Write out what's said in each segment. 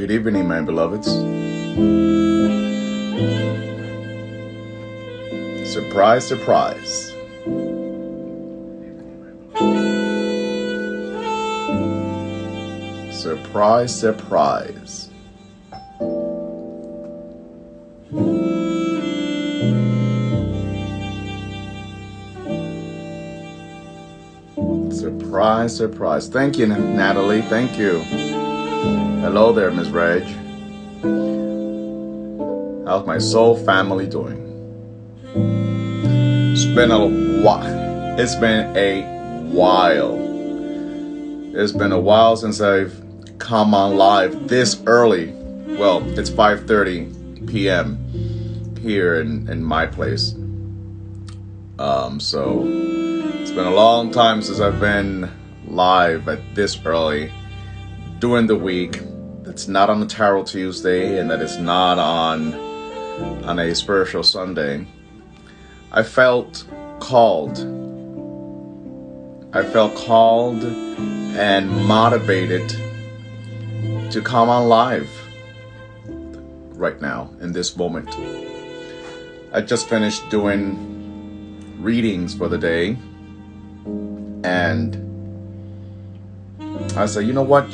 Good evening, my beloveds. Surprise, surprise. Surprise, surprise. Surprise, surprise. Thank you, Natalie. Thank you. Hello there, Ms. Reg. How's my soul family doing? It's been a while. It's been a while. It's been a while since I've come on live this early. Well, it's 5:30 p.m. here in my place. So it's been a long time since I've been live at this early during the week. That's not on a Tarot Tuesday, and that is not on a Spiritual Sunday. I felt called. I felt called and motivated to come on live right now in this moment. I just finished doing readings for the day, and I said, you know what,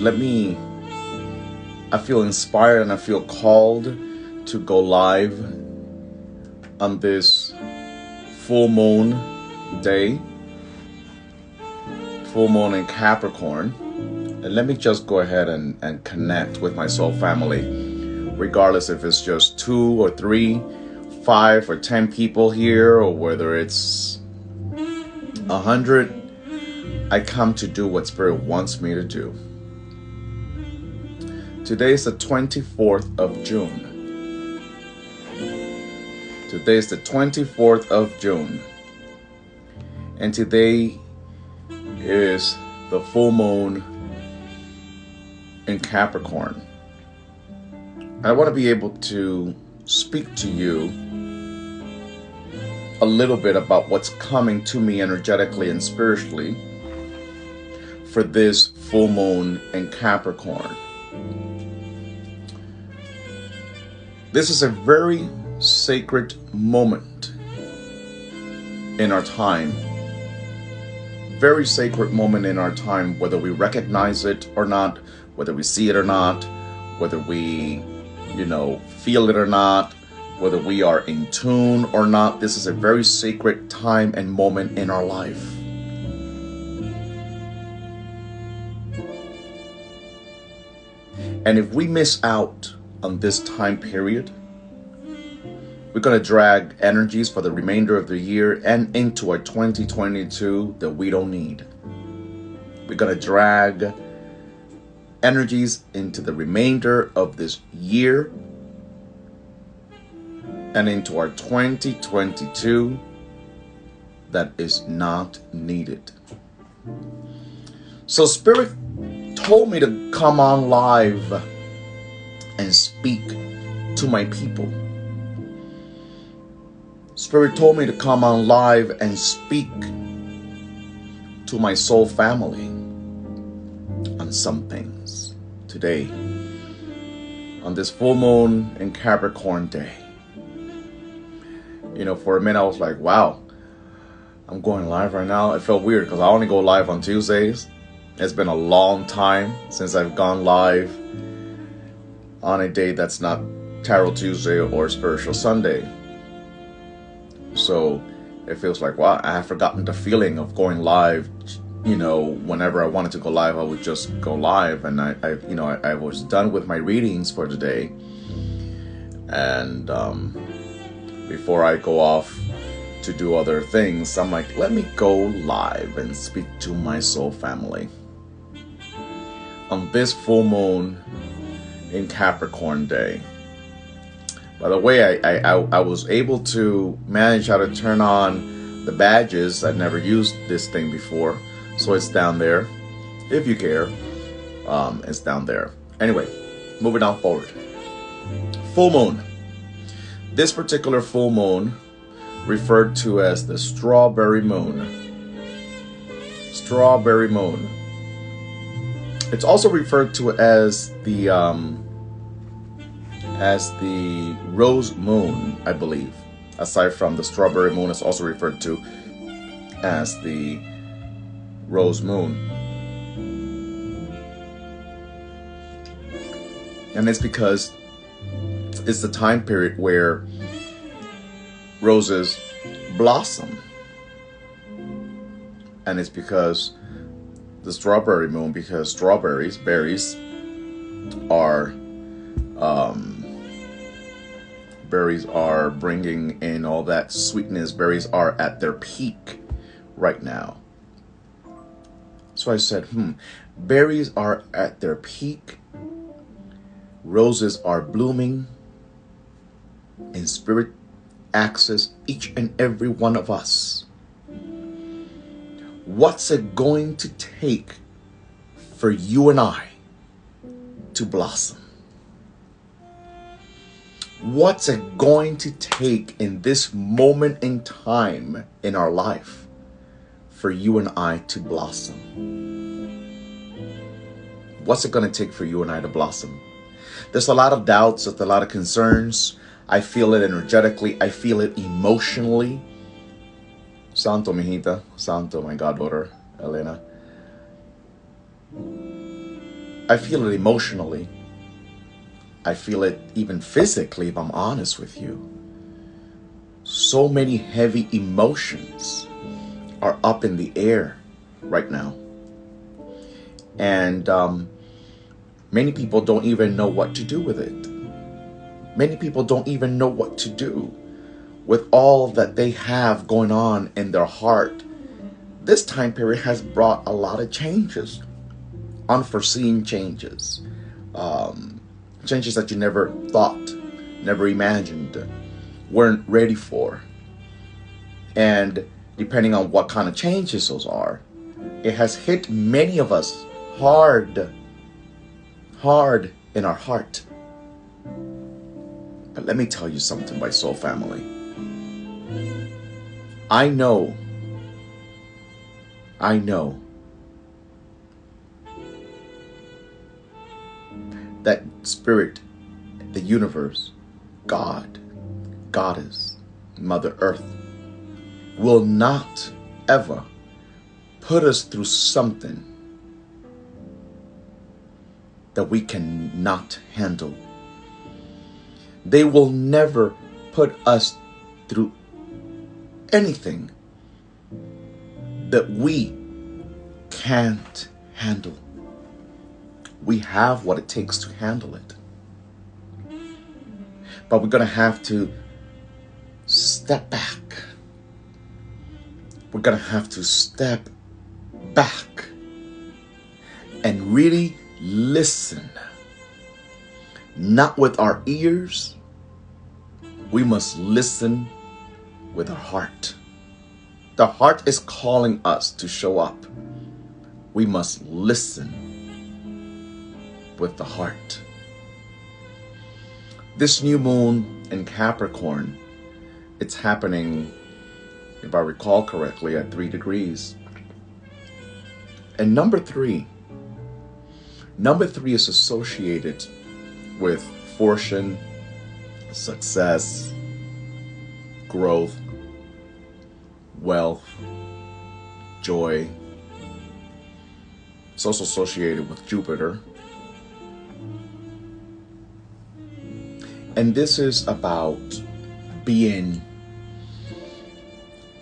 I feel inspired and I feel called to go live on this full moon day, full moon in Capricorn. And let me just go ahead and connect with my soul family, regardless if it's just 2 or 3, 5 or 10 people here, or whether it's 100. I come to do what Spirit wants me to do. Today is the 24th of June. Today is the 24th of June. And today is the full moon in Capricorn. I want to be able to speak to you a little bit about what's coming to me energetically and spiritually for this full moon in Capricorn. This is a very sacred moment in our time. Very sacred moment in our time, whether we recognize it or not, whether we see it or not, whether we, feel it or not, whether we are in tune or not. This is a very sacred time and moment in our life. And if we miss out on this time period, we're going to drag energies for the remainder of the year and into our 2022 that we don't need. We're going to drag energies into the remainder of this year and into our 2022 that is not needed. So Spirit told me to come on live and speak to my people. Spirit told me to come on live and speak to my soul family on some things today, on this full moon in Capricorn day. For a minute I was like, wow, I'm going live right now. It felt weird because I only go live on Tuesdays. It's been a long time since I've gone live on a day that's not Tarot Tuesday or Spiritual Sunday. So it feels like, wow, I have forgotten the feeling of going live. Whenever I wanted to go live, I would just go live, and I was done with my readings for today. And before I go off to do other things, I'm like, let me go live and speak to my soul family on this full moon in Capricorn day. By the way, I was able to manage how to turn on the badges. I've never used this thing before, so it's down there. If you care, it's down there. Anyway, moving on forward. Full moon. This particular full moon, referred to as the strawberry moon. Strawberry moon. It's also referred to as the as the rose moon, I believe. Aside from the strawberry moon, it's also referred to as the rose moon. And it's because it's the time period where roses blossom. And it's because the strawberry moon, because berries are bringing in all that sweetness. Berries are at their peak right now. So I said, berries are at their peak. Roses are blooming. And spirit access each and every one of us. What's it going to take for you and I to blossom? What's it going to take in this moment in time in our life for you and I to blossom? What's it going to take for you and I to blossom? There's a lot of doubts, there's a lot of concerns. I feel it energetically. I feel it emotionally. Santo, mijita. Santo, my goddaughter, Elena. I feel it emotionally. I feel it even physically, if I'm honest with you. So many heavy emotions are up in the air right now. And many people don't even know what to do with it. Many people don't even know what to do with all that they have going on in their heart. This time period has brought a lot of changes, unforeseen changes, changes that you never thought, never imagined, weren't ready for. And depending on what kind of changes those are, it has hit many of us hard in our heart. But let me tell you something, my soul family. I know that spirit, the universe, God, Goddess, Mother Earth, will not ever put us through something that we cannot handle. They will never put us through anything that we can't handle. We have what it takes to handle it. But we're going to have to step back. We're going to have to step back and really listen. Not with our ears. We must listen with our heart. The heart is calling us to show up. We must listen with the heart. This new moon in Capricorn, it's happening, if I recall correctly, at 3 degrees. And number three is associated with fortune, success, growth, wealth, joy. It's also associated with Jupiter. And this is about being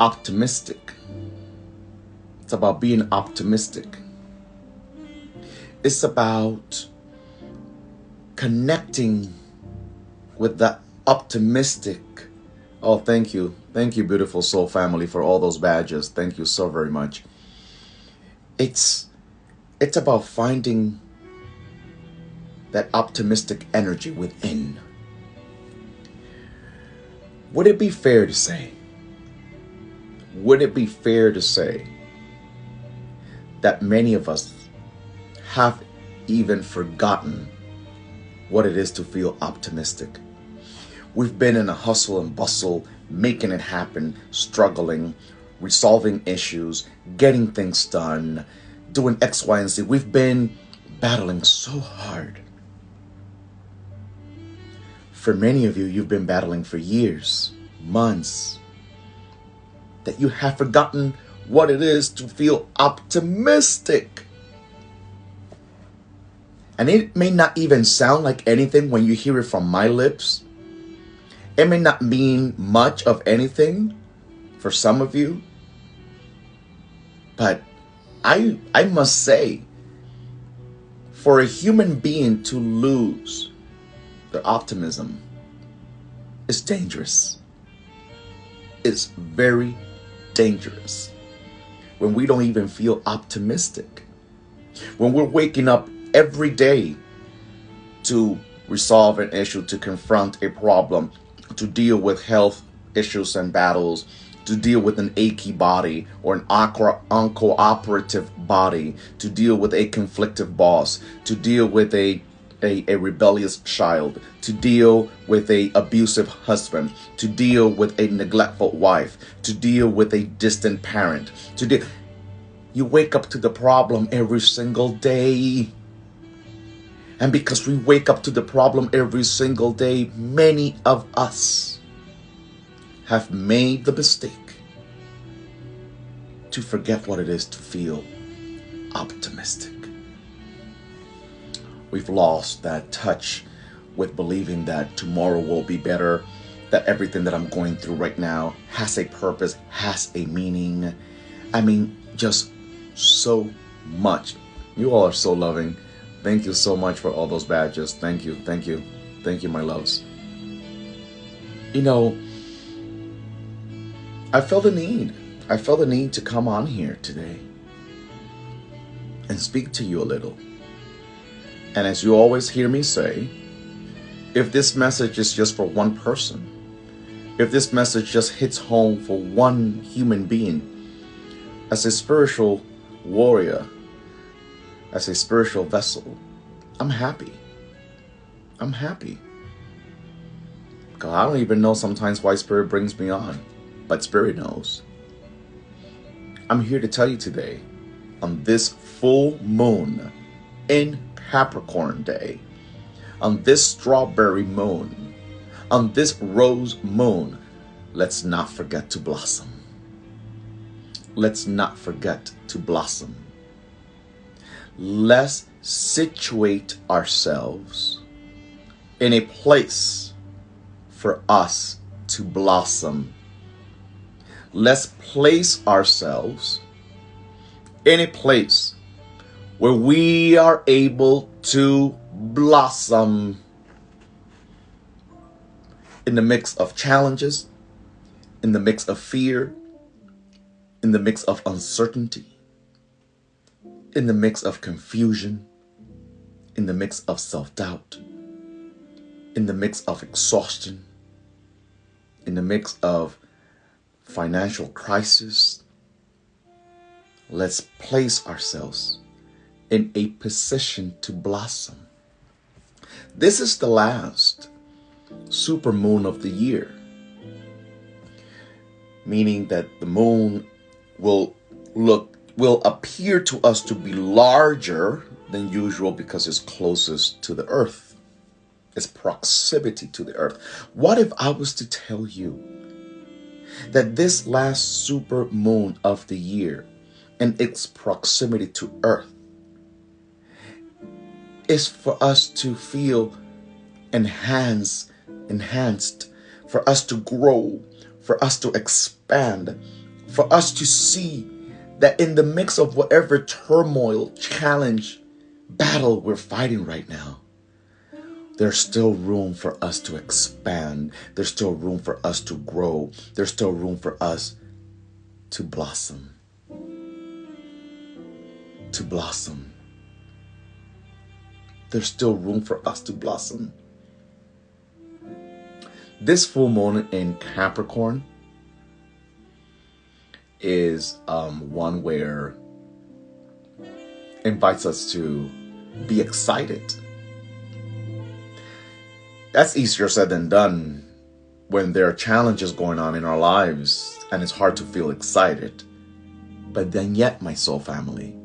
optimistic. It's about being optimistic. It's about connecting with that optimistic. Oh, thank you. Thank you, beautiful soul family, for all those badges. Thank you so very much. It's about finding that optimistic energy within. Would it be fair to say that many of us have even forgotten what it is to feel optimistic? We've been in a hustle and bustle, making it happen, struggling, resolving issues, getting things done, doing X, Y, and Z. We've been battling so hard. For many of you, you've been battling for years, months, that you have forgotten what it is to feel optimistic. And it may not even sound like anything when you hear it from my lips. It may not mean much of anything for some of you. But I must say, for a human being to lose their optimism is dangerous. It's very dangerous. When we don't even feel optimistic. When we're waking up every day to resolve an issue, to confront a problem, to deal with health issues and battles, to deal with an achy body or an uncooperative body, to deal with a conflictive boss, to deal with a rebellious child, to deal with a abusive husband, to deal with a neglectful wife, to deal with a distant parent, you wake up to the problem every single day. And because we wake up to the problem every single day, many of us have made the mistake to forget what it is to feel optimistic. We've lost that touch with believing that tomorrow will be better, that everything that I'm going through right now has a purpose, has a meaning. I mean, just so much. You all are so loving. Thank you so much for all those badges. Thank you, thank you, thank you, my loves. You know, I felt the need to come on here today and speak to you a little. And as you always hear me say, if this message is just for one person, if this message just hits home for one human being, as a spiritual warrior, as a spiritual vessel, I'm happy. I'm happy. Because I don't even know sometimes why Spirit brings me on, but Spirit knows. I'm here to tell you today, on this full moon in Capricorn day, on this strawberry moon, on this rose moon, let's not forget to blossom. Let's not forget to blossom. Let's situate ourselves in a place for us to blossom. Let's place ourselves in a place where we are able to blossom in the mix of challenges, in the mix of fear, in the mix of uncertainty, in the mix of confusion, in the mix of self-doubt, in the mix of exhaustion, in the mix of financial crisis. Let's place ourselves in a position to blossom. This is the last supermoon of the year, meaning that the moon will appear to us to be larger than usual because it's closest to the earth. Its proximity to the earth. What if I was to tell you that this last super moon of the year and its proximity to earth is for us to feel enhanced, for us to grow, for us to expand, for us to see that in the mix of whatever turmoil, challenge, battle we're fighting right now, there's still room for us to expand. There's still room for us to grow. There's still room for us to blossom. To blossom. There's still room for us to blossom. This full moon in Capricorn is one where invites us to be excited. That's easier said than done when there are challenges going on in our lives and it's hard to feel excited. But then yet, my soul family,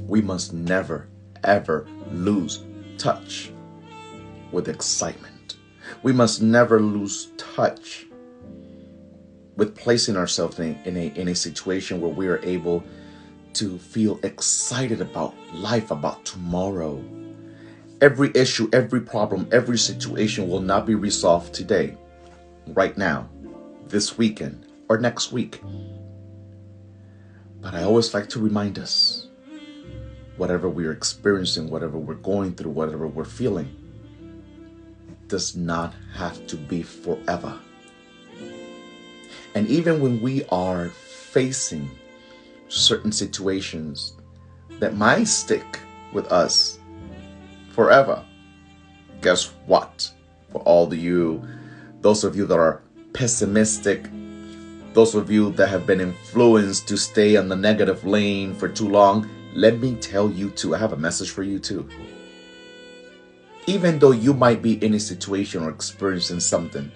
we must never, ever lose touch with excitement. We must never lose touch with placing ourselves in a situation where we are able to feel excited about life, about tomorrow. Every issue, every problem, every situation will not be resolved today, right now, this weekend, or next week. But I always like to remind us, whatever we're experiencing, whatever we're going through, whatever we're feeling, does not have to be forever. And even when we are facing certain situations that might stick with us forever, guess what? For all of you, those of you that are pessimistic, those of you that have been influenced to stay on the negative lane for too long, let me tell you too, I have a message for you too. Even though you might be in a situation or experiencing something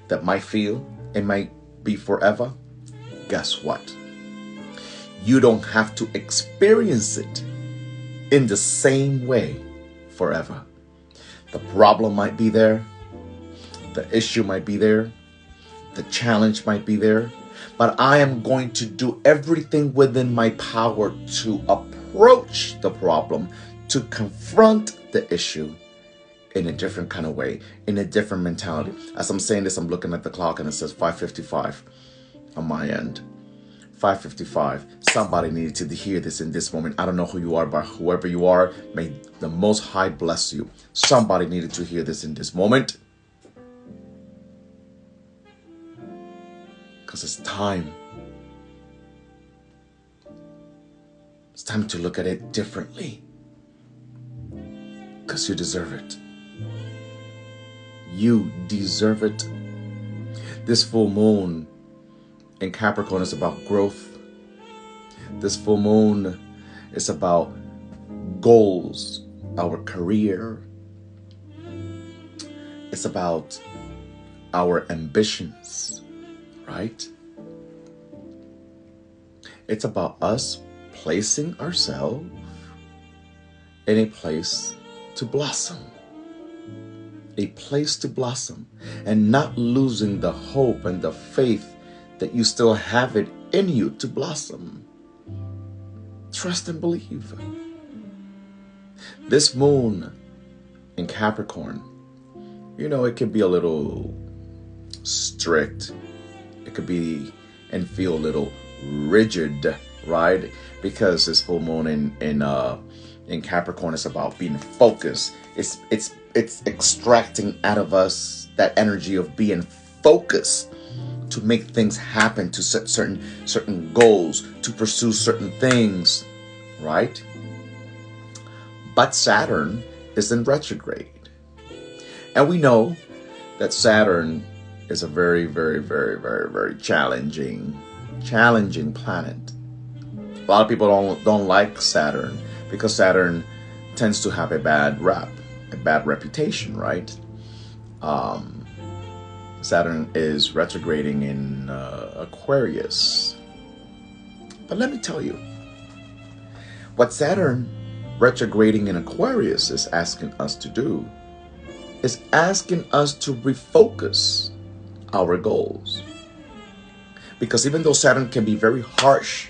that might feel it might be forever, guess what? You don't have to experience it in the same way forever. The problem might be there, the issue might be there, the challenge might be there, but I am going to do everything within my power to approach the problem, to confront the issue in a different kind of way, in a different mentality. As I'm saying this, I'm looking at the clock and it says 5:55 on my end. 5:55. Somebody needed to hear this in this moment. I don't know who you are, but whoever you are, may the Most High bless you. Somebody needed to hear this in this moment. Because it's time. It's time to look at it differently. Because you deserve it. You deserve it. This full moon in Capricorn is about growth. This full moon is about goals, our career. It's about our ambitions, right? It's about us placing ourselves in a place to blossom. A place to blossom, and not losing the hope and the faith that you still have it in you to blossom. Trust and believe. This moon in Capricorn, you know, it can be a little strict. It could be and feel a little rigid, right? Because this full moon in Capricorn is about being focused. It's extracting out of us that energy of being focused to make things happen, to set certain goals, to pursue certain things, right? But Saturn is in retrograde. And we know that Saturn is a very, very, very, very, very challenging planet. A lot of people don't like Saturn because Saturn tends to have a bad rap. A bad reputation, right? Saturn is retrograding in Aquarius. But let me tell you, what Saturn retrograding in Aquarius is asking us to do is asking us to refocus our goals. Because even though Saturn can be very harsh,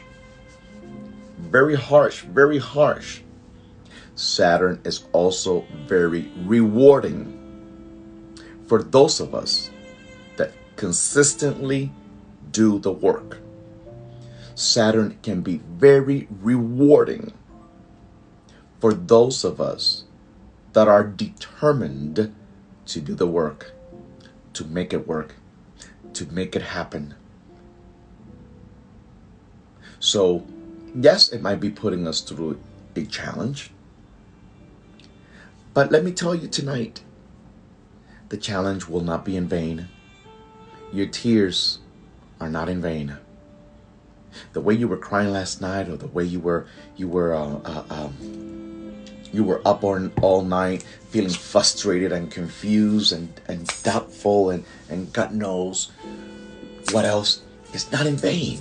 Saturn is also very rewarding for those of us that consistently do the work. Saturn can be very rewarding for those of us that are determined to do the work, to make it work, to make it happen. So, yes, it might be putting us through a challenge. But let me tell you tonight, the challenge will not be in vain. Your tears are not in vain. The way you were crying last night, or the way you were up all night, feeling frustrated and confused and doubtful and God knows what else, it's not in vain.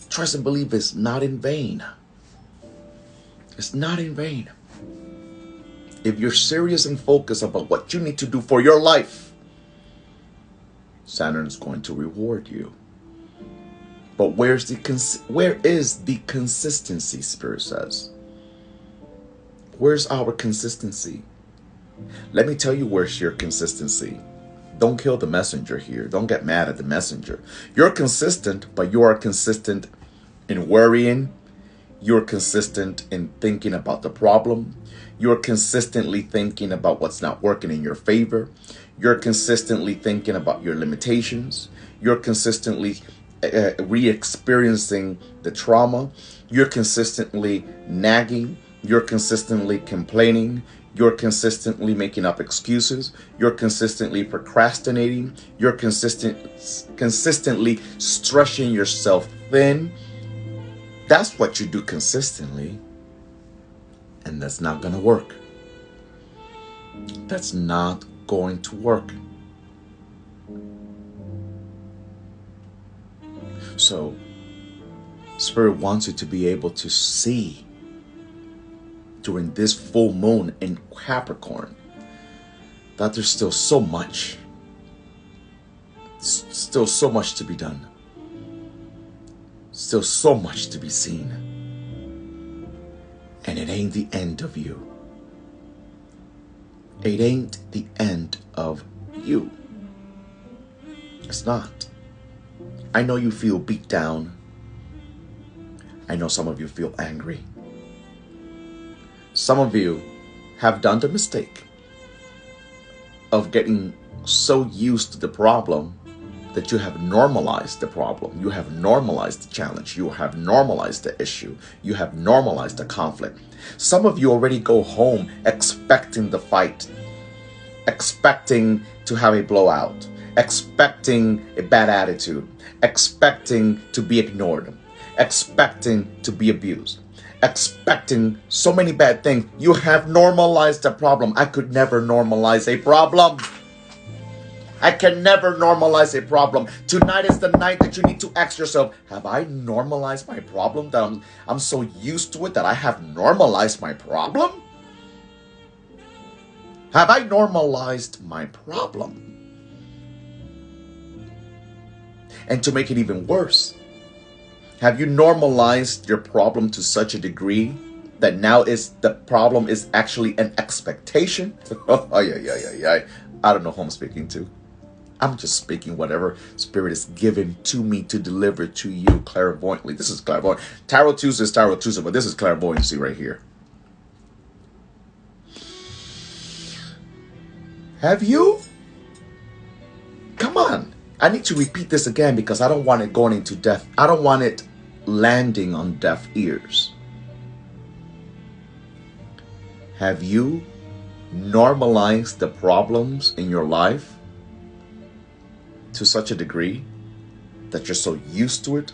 Trust and believe it's not in vain. It's not in vain. if you're serious and focused about what you need to do for your life, Saturn is going to reward you. But where is the consistency, Spirit says? Where's our consistency? Let me tell you where's your consistency. Don't kill the messenger here. Don't get mad at the messenger. You're consistent, but you are consistent in worrying. You're consistent in thinking about the problem. You're consistently thinking about what's not working in your favor. You're consistently thinking about your limitations. You're consistently re-experiencing the trauma. You're consistently nagging. You're consistently complaining. You're consistently making up excuses. You're consistently procrastinating. You're consistently stretching yourself thin. That's what you do consistently. And that's not going to work. That's not going to work. So, Spirit wants you to be able to see during this full moon in Capricorn that there's still so much to be done. Still so much to be seen. And it ain't the end of you. It ain't the end of you. It's not. I know you feel beat down. I know some of you feel angry. Some of you have done the mistake of getting so used to the problem that you have normalized the problem. You have normalized the challenge. You have normalized the issue. You have normalized the conflict. Some of you already go home expecting the fight, expecting to have a blowout, expecting a bad attitude, expecting to be ignored, expecting to be abused, expecting so many bad things. You have normalized the problem. I could never normalize a problem. I can never normalize a problem. Tonight is the night that you need to ask yourself, have I normalized my problem? That I'm so used to it that I have normalized my problem? Have I normalized my problem? And to make it even worse, have you normalized your problem to such a degree that now the problem is actually an expectation? Oh, yeah. I don't know who I'm speaking to. I'm just speaking whatever Spirit is given to me to deliver to you clairvoyantly. This is clairvoyant. Tarot Tuesday is Tarot Tuesday, but this is clairvoyancy right here. Have you? Come on. I need to repeat this again because I don't want it going into deaf. I don't want it landing on deaf ears. Have you normalized the problems in your life to such a degree that you're so used to it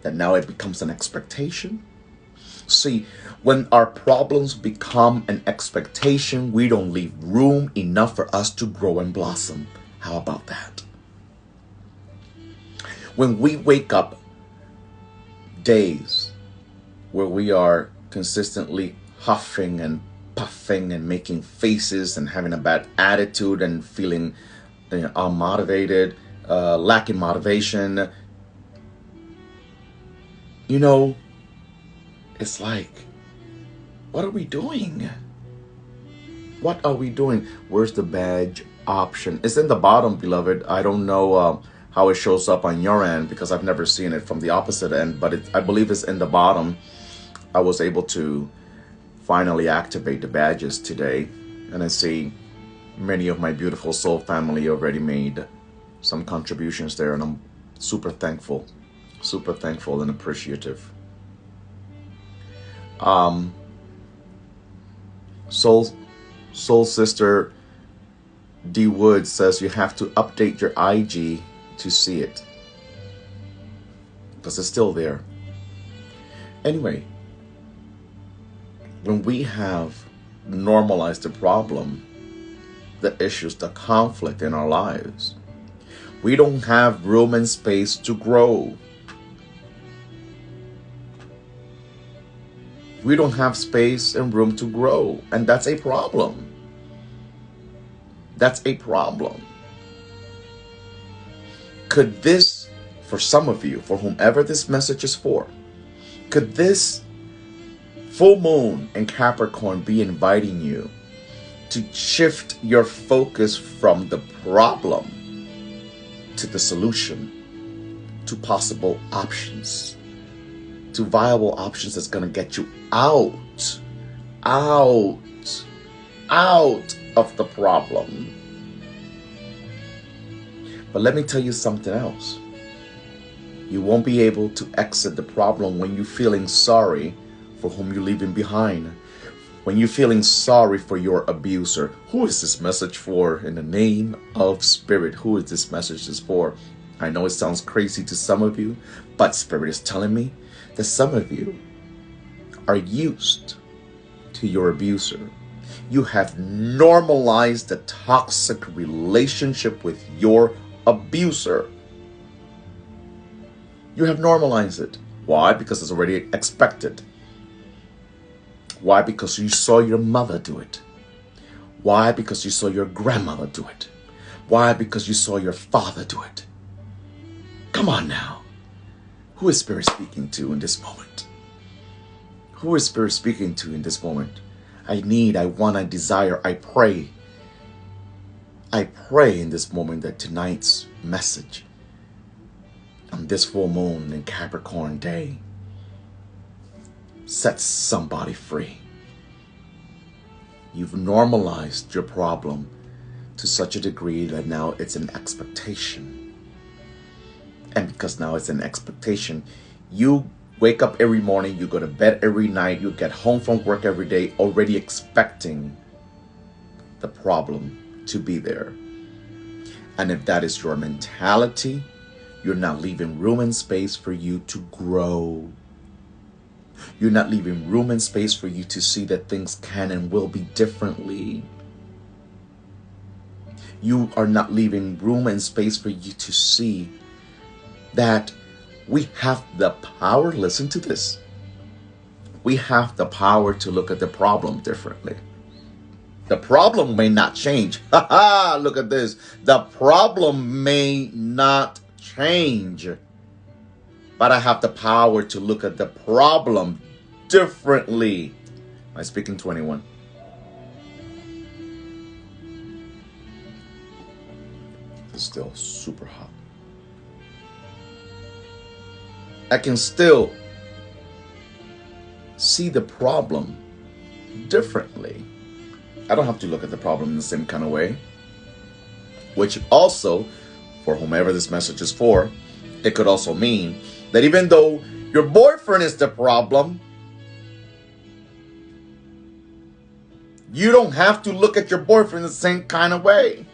that now it becomes an expectation? See, when our problems become an expectation, we don't leave room enough for us to grow and blossom. How about that? When we wake up days where we are consistently huffing and puffing and making faces and having a bad attitude and feeling unmotivated, lacking motivation, it's like, what are we doing? What are we doing? Where's the badge option? It's in the bottom, beloved. I don't know how it shows up on your end because I've never seen it from the opposite end, but I believe it's in the bottom. I was able to finally activate the badges today, and I see many of my beautiful soul family already made some contributions there, and I'm super thankful and appreciative. Soul Sister D Wood says you have to update your IG to see it because it's still there. Anyway, when we have normalized the problem, the issues, the conflict in our lives, we don't have room and space to grow. We don't have space and room to grow, and that's a problem. That's a problem. Could this, for some of you, for whomever this message is for, could this full moon in Capricorn be inviting you to shift your focus from the problem to the solution, to possible options, to viable options that's going to get you out of the problem. But let me tell you something else. You won't be able to exit the problem when you're feeling sorry for whom you're leaving behind. When you're feeling sorry for your abuser. Who is this message for? In the name of Spirit, who is this message is for? I know it sounds crazy to some of you, but Spirit is telling me that some of you are used to your abuser. You have normalized the toxic relationship with your abuser. You have normalized it. Why? Because it's already expected. Why? Because you saw your mother do it. Why? Because you saw your grandmother do it. Why? Because you saw your father do it. Come on now. Who is Spirit speaking to in this moment? Who is Spirit speaking to in this moment? I want, I desire, I pray. I pray in this moment that tonight's message on this full moon in Capricorn day sets somebody free. You've normalized your problem to such a degree that now it's an expectation. And because now it's an expectation, you wake up every morning, you go to bed every night, you get home from work every day already expecting the problem to be there. And if that is your mentality, you're not leaving room and space for you to grow. You're not leaving room and space for you to see that things can and will be differently. You are not leaving room and space for you to see that we have the power, listen to this, we have the power to look at the problem differently. The problem may not change. Look at this. The problem may not change. But I have the power to look at the problem differently. Am I speaking to anyone? It's still super hot. I can still see the problem differently. I don't have to look at the problem in the same kind of way. Which also, for whomever this message is for, it could also mean that even though your boyfriend is the problem, you don't have to look at your boyfriend the same kind of way.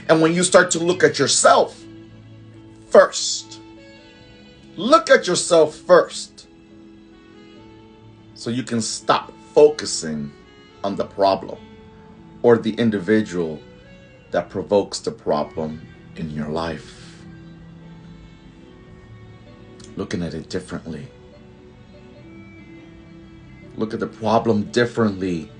And when you start to look at yourself first, look at yourself first, so you can stop focusing on the problem or the individual that provokes the problem in your life. Looking at it differently. Look at the problem differently.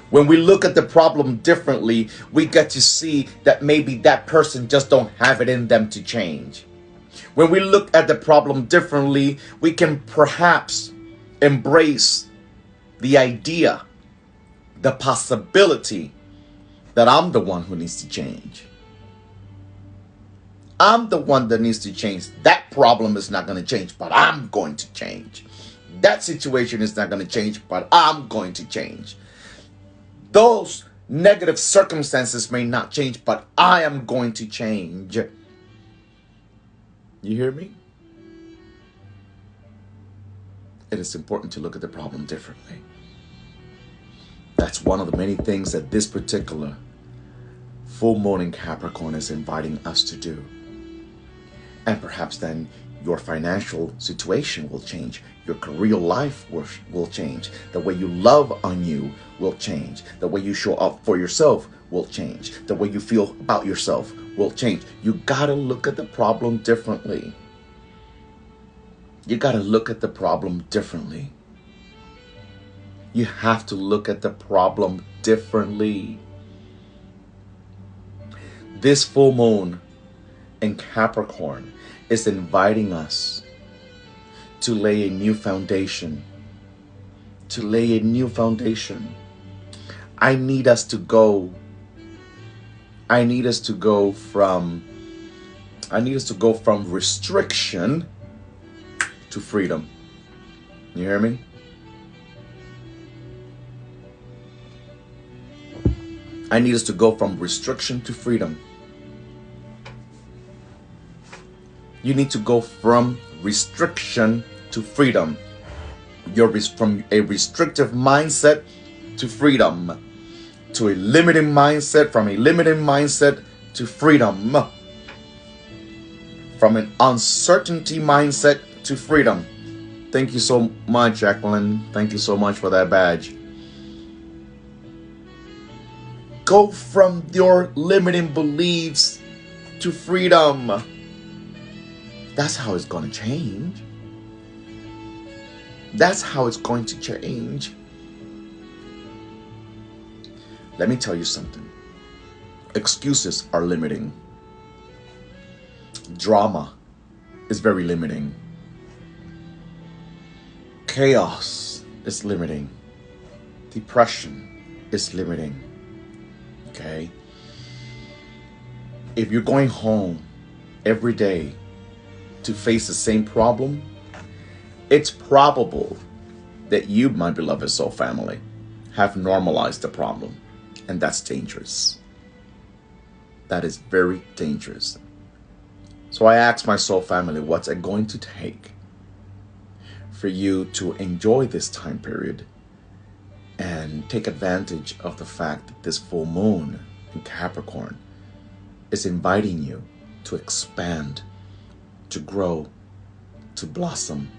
When we look at the problem differently, we get to see that maybe that person just don't have it in them to change. When we look at the problem differently, we can perhaps embrace the idea, the possibility that I'm the one who needs to change. I'm the one that needs to change. That problem is not going to change, but I'm going to change. That situation is not going to change, but I'm going to change. Those negative circumstances may not change, but I am going to change. You hear me? It is important to look at the problem differently. That's one of the many things that this particular full moon in Capricorn is inviting us to do. And perhaps then your financial situation will change. Your career life will change. The way you love on you will change. The way you show up for yourself will change. The way you feel about yourself will change. You gotta look at the problem differently. You got to look at the problem differently. You have to look at the problem differently. This full moon in Capricorn is inviting us to lay a new foundation. To lay a new foundation. I need us to go from restriction to freedom. You hear me? I need us to go from restriction to freedom. You need to go from restriction to freedom. You're from a restrictive mindset to freedom. To a limiting mindset, from a limiting mindset to freedom. From an uncertainty mindset to freedom. Thank you so much, Jacqueline. Thank you so much for that badge. Go from your limiting beliefs to freedom. That's how it's going to change. That's how it's going to change. Let me tell you something. Excuses are limiting. Drama is very limiting. Chaos is limiting. Depression is limiting. Okay? If you're going home every day to face the same problem, it's probable that you, my beloved soul family, have normalized the problem. And that's dangerous. That is very dangerous. So I asked my soul family, what's it going to take for you to enjoy this time period and take advantage of the fact that this full moon in Capricorn is inviting you to expand, to grow, to blossom,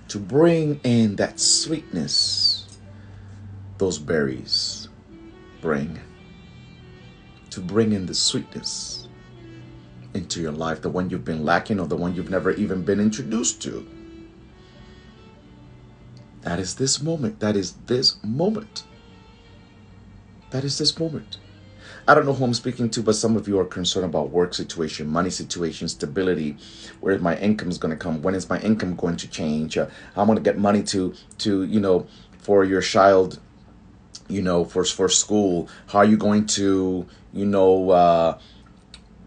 to bring in that sweetness those berries bring, to bring in the sweetness into your life, the one you've been lacking or the one you've never even been introduced to. That is this moment. That is this moment. That is this moment. I don't know who I'm speaking to, but some of you are concerned about work situation, money situation, stability. Where is my income is going to come? When is my income going to change? I'm going to get money to for your child, for school. How are you going to,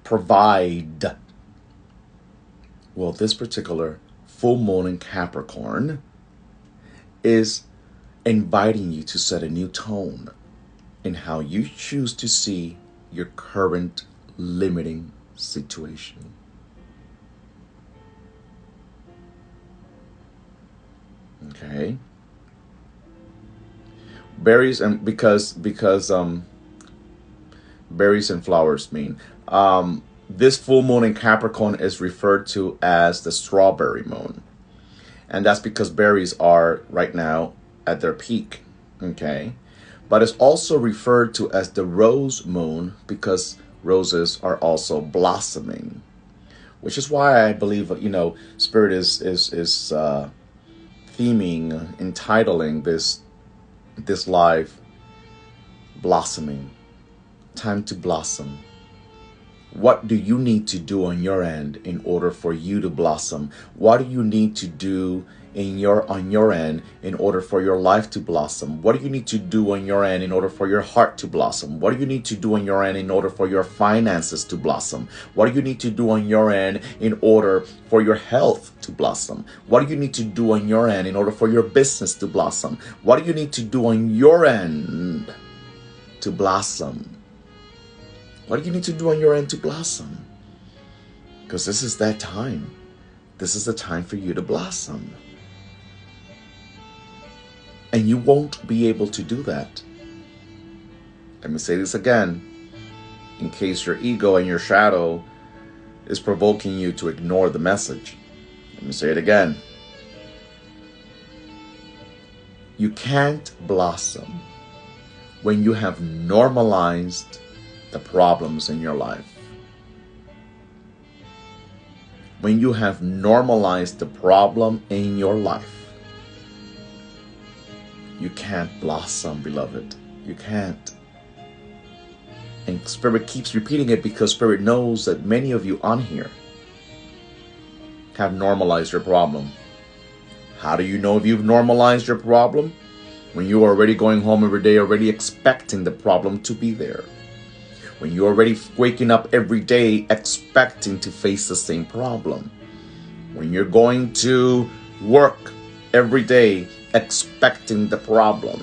provide? Well, this particular full moon in Capricorn is inviting you to set a new tone in how you choose to see your current limiting situation. Okay? Berries, and because berries and flowers mean this full moon in Capricorn is referred to as the strawberry moon. And that's because berries are right now at their peak. Okay? But it's also referred to as the rose moon because roses are also blossoming, which is why I believe Spirit is entitling this live blossoming, time to blossom. What do you need to do on your end in order for you to blossom? What do you need to do on your end in order for your life to blossom? What do you need to do on your end in order for your heart to blossom? What do you need to do on your end in order for your finances to blossom? What do you need to do on your end in order for your health to blossom? What do you need to do on your end in order for your business to blossom? What do you need to do on your end to blossom? What do you need to do on your end to blossom? Because this is that time. This is the time for you to blossom. And you won't be able to do that. Let me say this again, in case your ego and your shadow is provoking you to ignore the message. Let me say it again. You can't blossom when you have normalized the problems in your life. when you have normalized the problem in your life, you can't blossom, beloved. You can't. And Spirit keeps repeating it because Spirit knows that many of you on here have normalized your problem. How do you know if you've normalized your problem? When you're already going home every day, already expecting the problem to be there. When you're already waking up every day expecting to face the same problem. When you're going to work every day expecting the problem.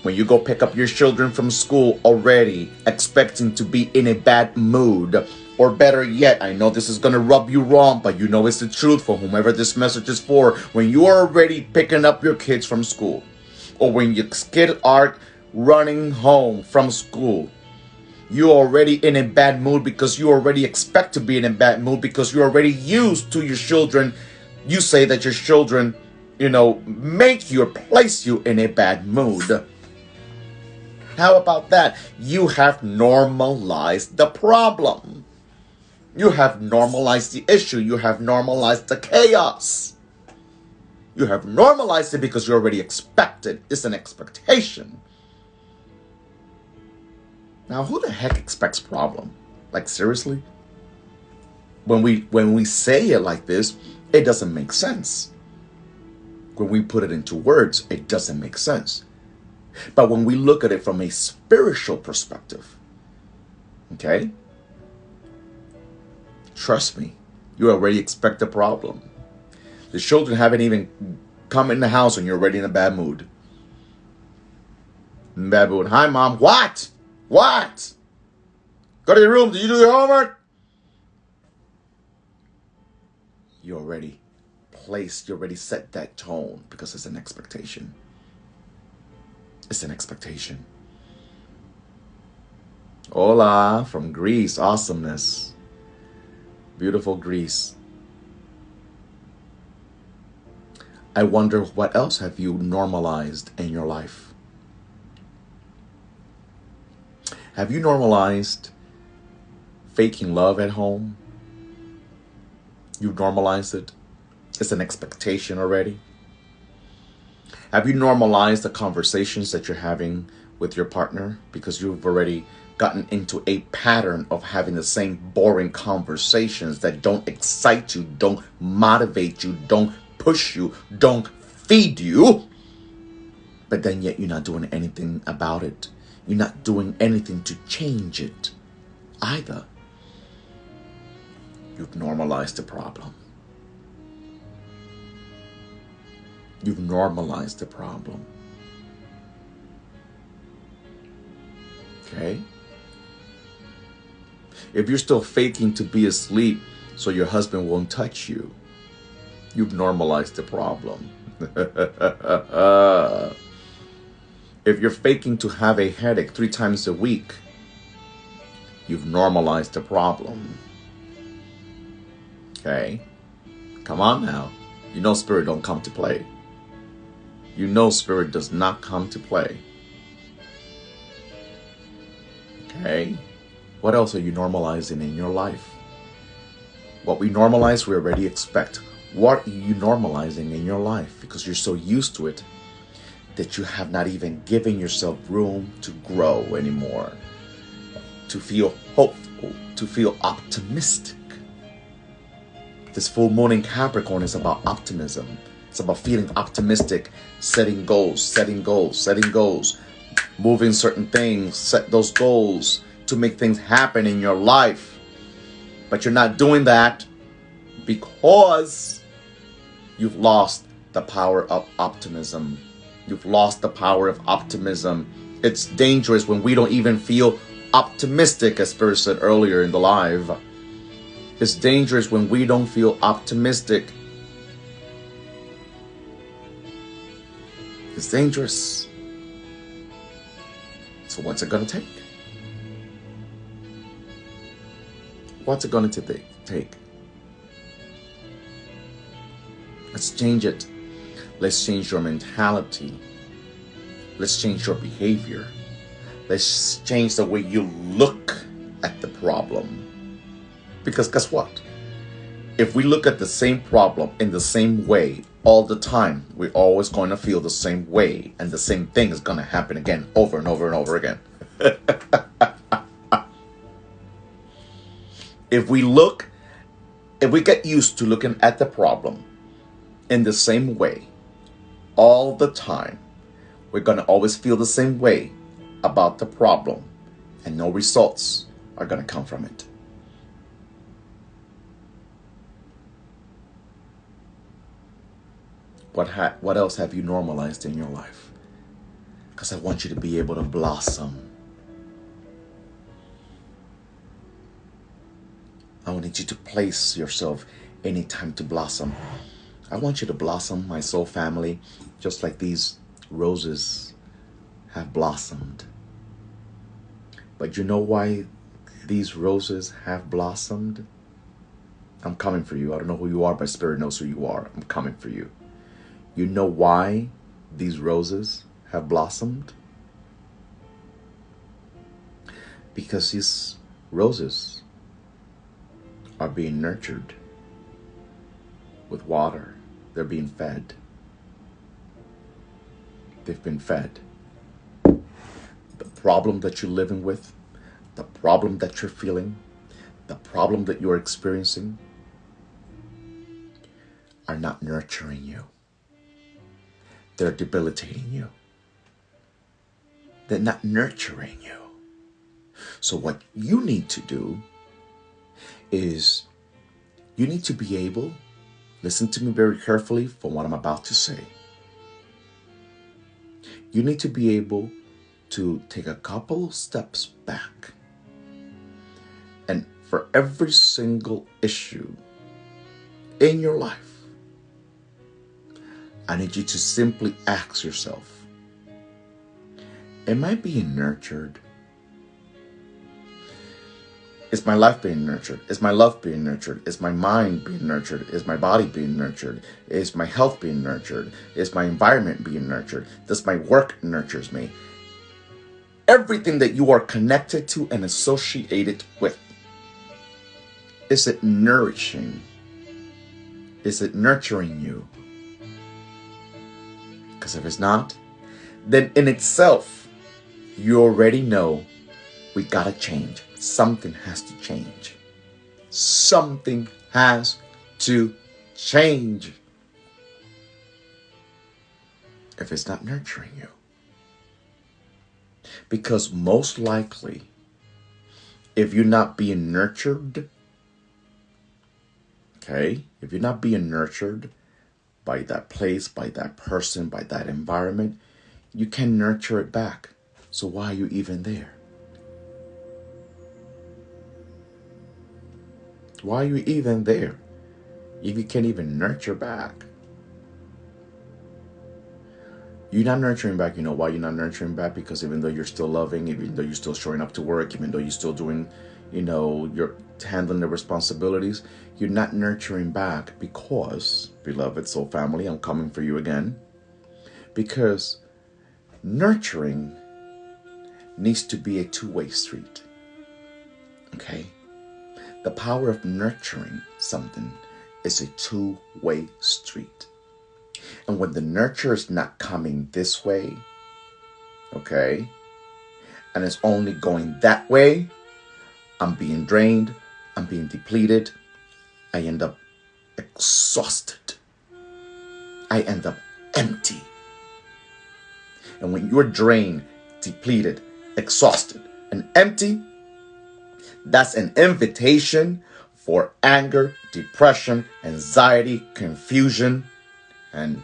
When you go pick up your children from school already expecting to be in a bad mood. Or better yet, I know this is going to rub you wrong, but you know it's the truth for whomever this message is for. When you are already picking up your kids from school, or when your kids are running home from school, you're already in a bad mood because you already expect to be in a bad mood because you're already used to your children. You say that your children, make you or place you in a bad mood. How about that? You have normalized the problem. You have normalized the issue. You have normalized the chaos. You have normalized it because you already expect it. It's an expectation. Now, who the heck expects problem? Like, seriously? When we say it like this, it doesn't make sense. When we put it into words, it doesn't make sense. But when we look at it from a spiritual perspective, okay? Trust me, you already expect a problem. The children haven't even come in the house and you're already in a bad mood. Bad mood. Hi, Mom. What? What? Go to your room. Did you do your homework? You already set that tone because it's an expectation. It's an expectation. Hola from Greece. Awesomeness. Beautiful Greece. I wonder what else have you normalized in your life? Have you normalized faking love at home? You've normalized it. It's an expectation already. Have you normalized the conversations that you're having with your partner because you've already gotten into a pattern of having the same boring conversations that don't excite you, don't motivate you, don't push you, don't feed you, but then yet you're not doing anything about it. You're not doing anything to change it either. You've normalized the problem. You've normalized the problem. Okay? If you're still faking to be asleep so your husband won't touch you, you've normalized the problem. If you're faking to have a headache 3 times a week, you've normalized the problem. Okay? Come on now. You know Spirit don't come to play. You know Spirit does not come to play. Okay? What else are you normalizing in your life? What we normalize, we already expect. What are you normalizing in your life? Because you're so used to it that you have not even given yourself room to grow anymore. To feel hopeful, to feel optimistic. This full moon in Capricorn is about optimism. It's about feeling optimistic, setting goals, moving certain things, set those goals to make things happen in your life. But you're not doing that because you've lost the power of optimism. You've lost the power of optimism. It's dangerous when we don't even feel optimistic, as Spirit said earlier in the live. It's dangerous when we don't feel optimistic. It's dangerous. So what's it going to take? What's it going to take? Let's change it. Let's change your mentality. Let's change your behavior. Let's change the way you look at the problem. Because guess what? If we look at the same problem in the same way all the time, we're always going to feel the same way, and the same thing is going to happen again, over and over and over again. If we get used to looking at the problem in the same way all the time, we're going to always feel the same way about the problem, and no results are going to come from it. What else have you normalized in your life? Because I want you to be able to blossom. I want you to place yourself anytime to blossom. I want you to blossom, my soul family, just like these roses have blossomed. But you know why these roses have blossomed? I'm coming for you. I don't know who you are, but Spirit knows who you are. I'm coming for you. You know why these roses have blossomed? Because these roses are being nurtured with water. They're being fed. They've been fed. The problem that you're living with, the problem that you're feeling, the problem that you're experiencing are not nurturing you. They're debilitating you. They're not nurturing you. So what you need to do is you need to be able, listen to me very carefully for what I'm about to say. You need to be able to take a couple steps back. And for every single issue in your life, I need you to simply ask yourself, am I being nurtured? Is my life being nurtured? Is my love being nurtured? Is my mind being nurtured? Is my body being nurtured? Is my health being nurtured? Is my environment being nurtured? Does my work nurtures me? Everything that you are connected to and associated with, is it nourishing? Is it nurturing you? Because if it's not, then in itself, you already know we gotta change. Something has to change. Something has to change. If it's not nurturing you. Because most likely, if you're not being nurtured, okay, if you're not being nurtured by that place, by that person, by that environment, you can nurture it back. So why are you even there? Why are you even there if you can't even nurture back? You're not nurturing back. You know why you're not nurturing back? Because even though you're still loving, even though you're still showing up to work, even though you're still doing, you're handling the responsibilities, you're not nurturing back because, beloved soul family, I'm coming for you again. Because nurturing needs to be a two-way street. Okay? The power of nurturing something is a two-way street. And when the nurture is not coming this way, okay, and it's only going that way, I'm being drained, I'm being depleted, I end up exhausted. I end up empty. And when you're drained, depleted, exhausted, and empty, that's an invitation for anger, depression, anxiety, confusion, and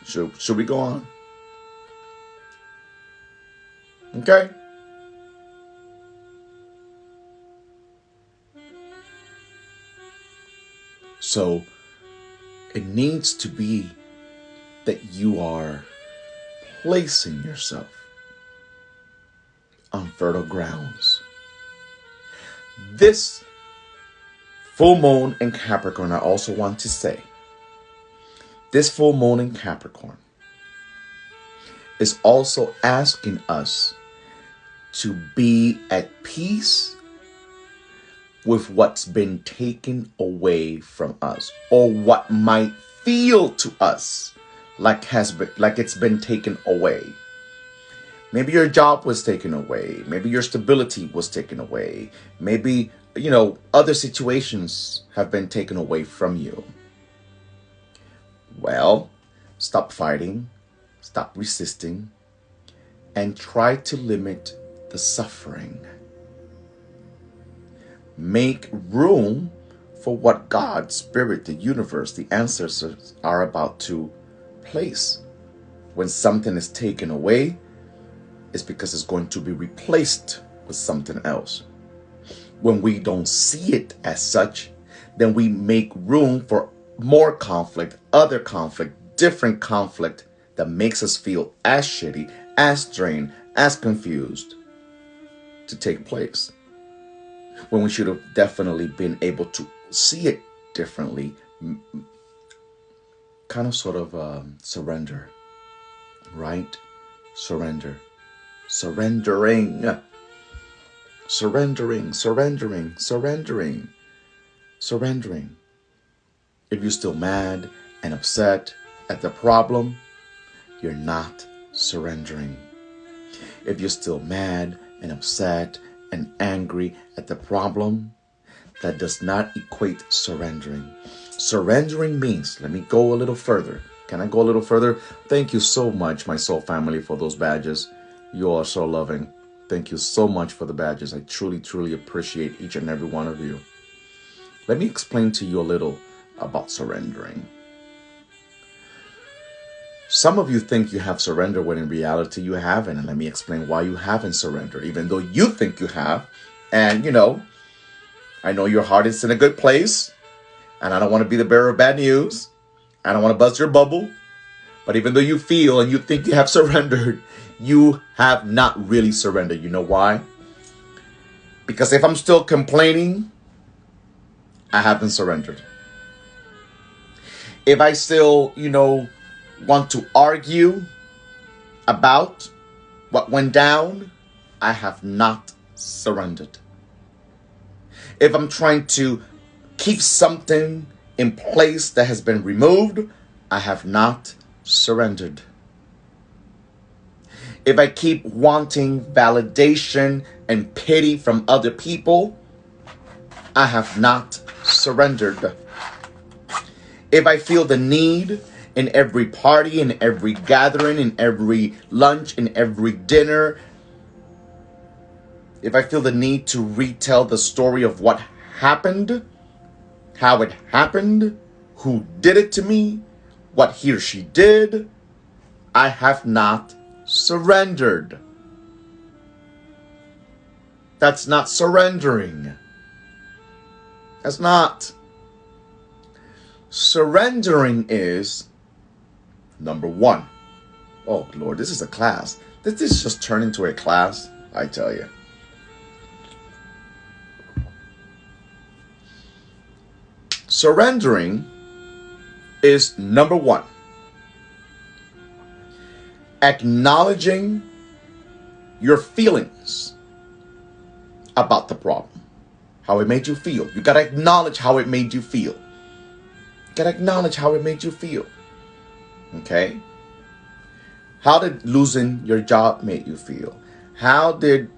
should we go on? Okay? So it needs to be that you are placing yourself on fertile grounds. This full moon in Capricorn, I also want to say, this full moon in Capricorn is also asking us to be at peace with what's been taken away from us, or what might feel to us like it's been taken away. Maybe your job was taken away. Maybe your stability was taken away. Maybe, other situations have been taken away from you. Well, stop fighting, stop resisting, and try to limit the suffering. Make room for what God, Spirit, the universe, the ancestors are about to place. When something is taken away, it's because it's going to be replaced with something else. When we don't see it as such, then we make room for more conflict, other conflict, different conflict that makes us feel as shitty, as drained, as confused to take place. When we should have definitely been able to see it differently, kind of sort of surrender, right? Surrendering. If you're still mad and upset at the problem, you're not surrendering. If you're still mad and upset and angry at the problem, that does not equate surrendering. Surrendering means, let me go a little further. Can I go a little further? Thank you so much, my soul family, for those badges. You are so loving. Thank you so much for the badges. I truly, truly appreciate each and every one of you. Let me explain to you a little about surrendering. Some of you think you have surrendered when in reality you haven't. And let me explain why you haven't surrendered, even though you think you have. And, I know your heart is in a good place. And I don't want to be the bearer of bad news. I don't want to bust your bubble. But even though you feel and you think you have surrendered, you have not really surrendered. You know why? Because if I'm still complaining, I haven't surrendered. If I still, want to argue about what went down, I have not surrendered. If I'm trying to keep something in place that has been removed, I have not surrendered. If I keep wanting validation and pity from other people, I have not surrendered. If I feel the need in every party, in every gathering, in every lunch, in every dinner, if I feel the need to retell the story of what happened, how it happened, who did it to me, what he or she did, I have not surrendered. That's not surrendering. That's not. Surrendering is, number one. Oh, Lord, this is a class. This is just turned into a class, I tell you. Surrendering is, number one, acknowledging your feelings about the problem, how it made you feel. You got to acknowledge how it made you feel. You got to acknowledge how it made you feel. Okay? How did losing your job make you feel? How did,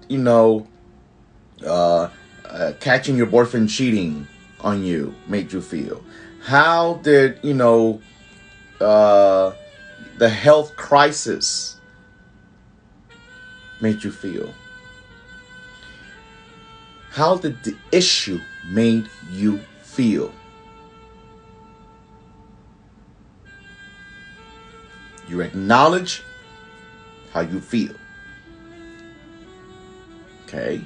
catching your boyfriend cheating on you make you feel? How did, the health crisis make you feel? How did the issue made you feel? You acknowledge how you feel. Okay?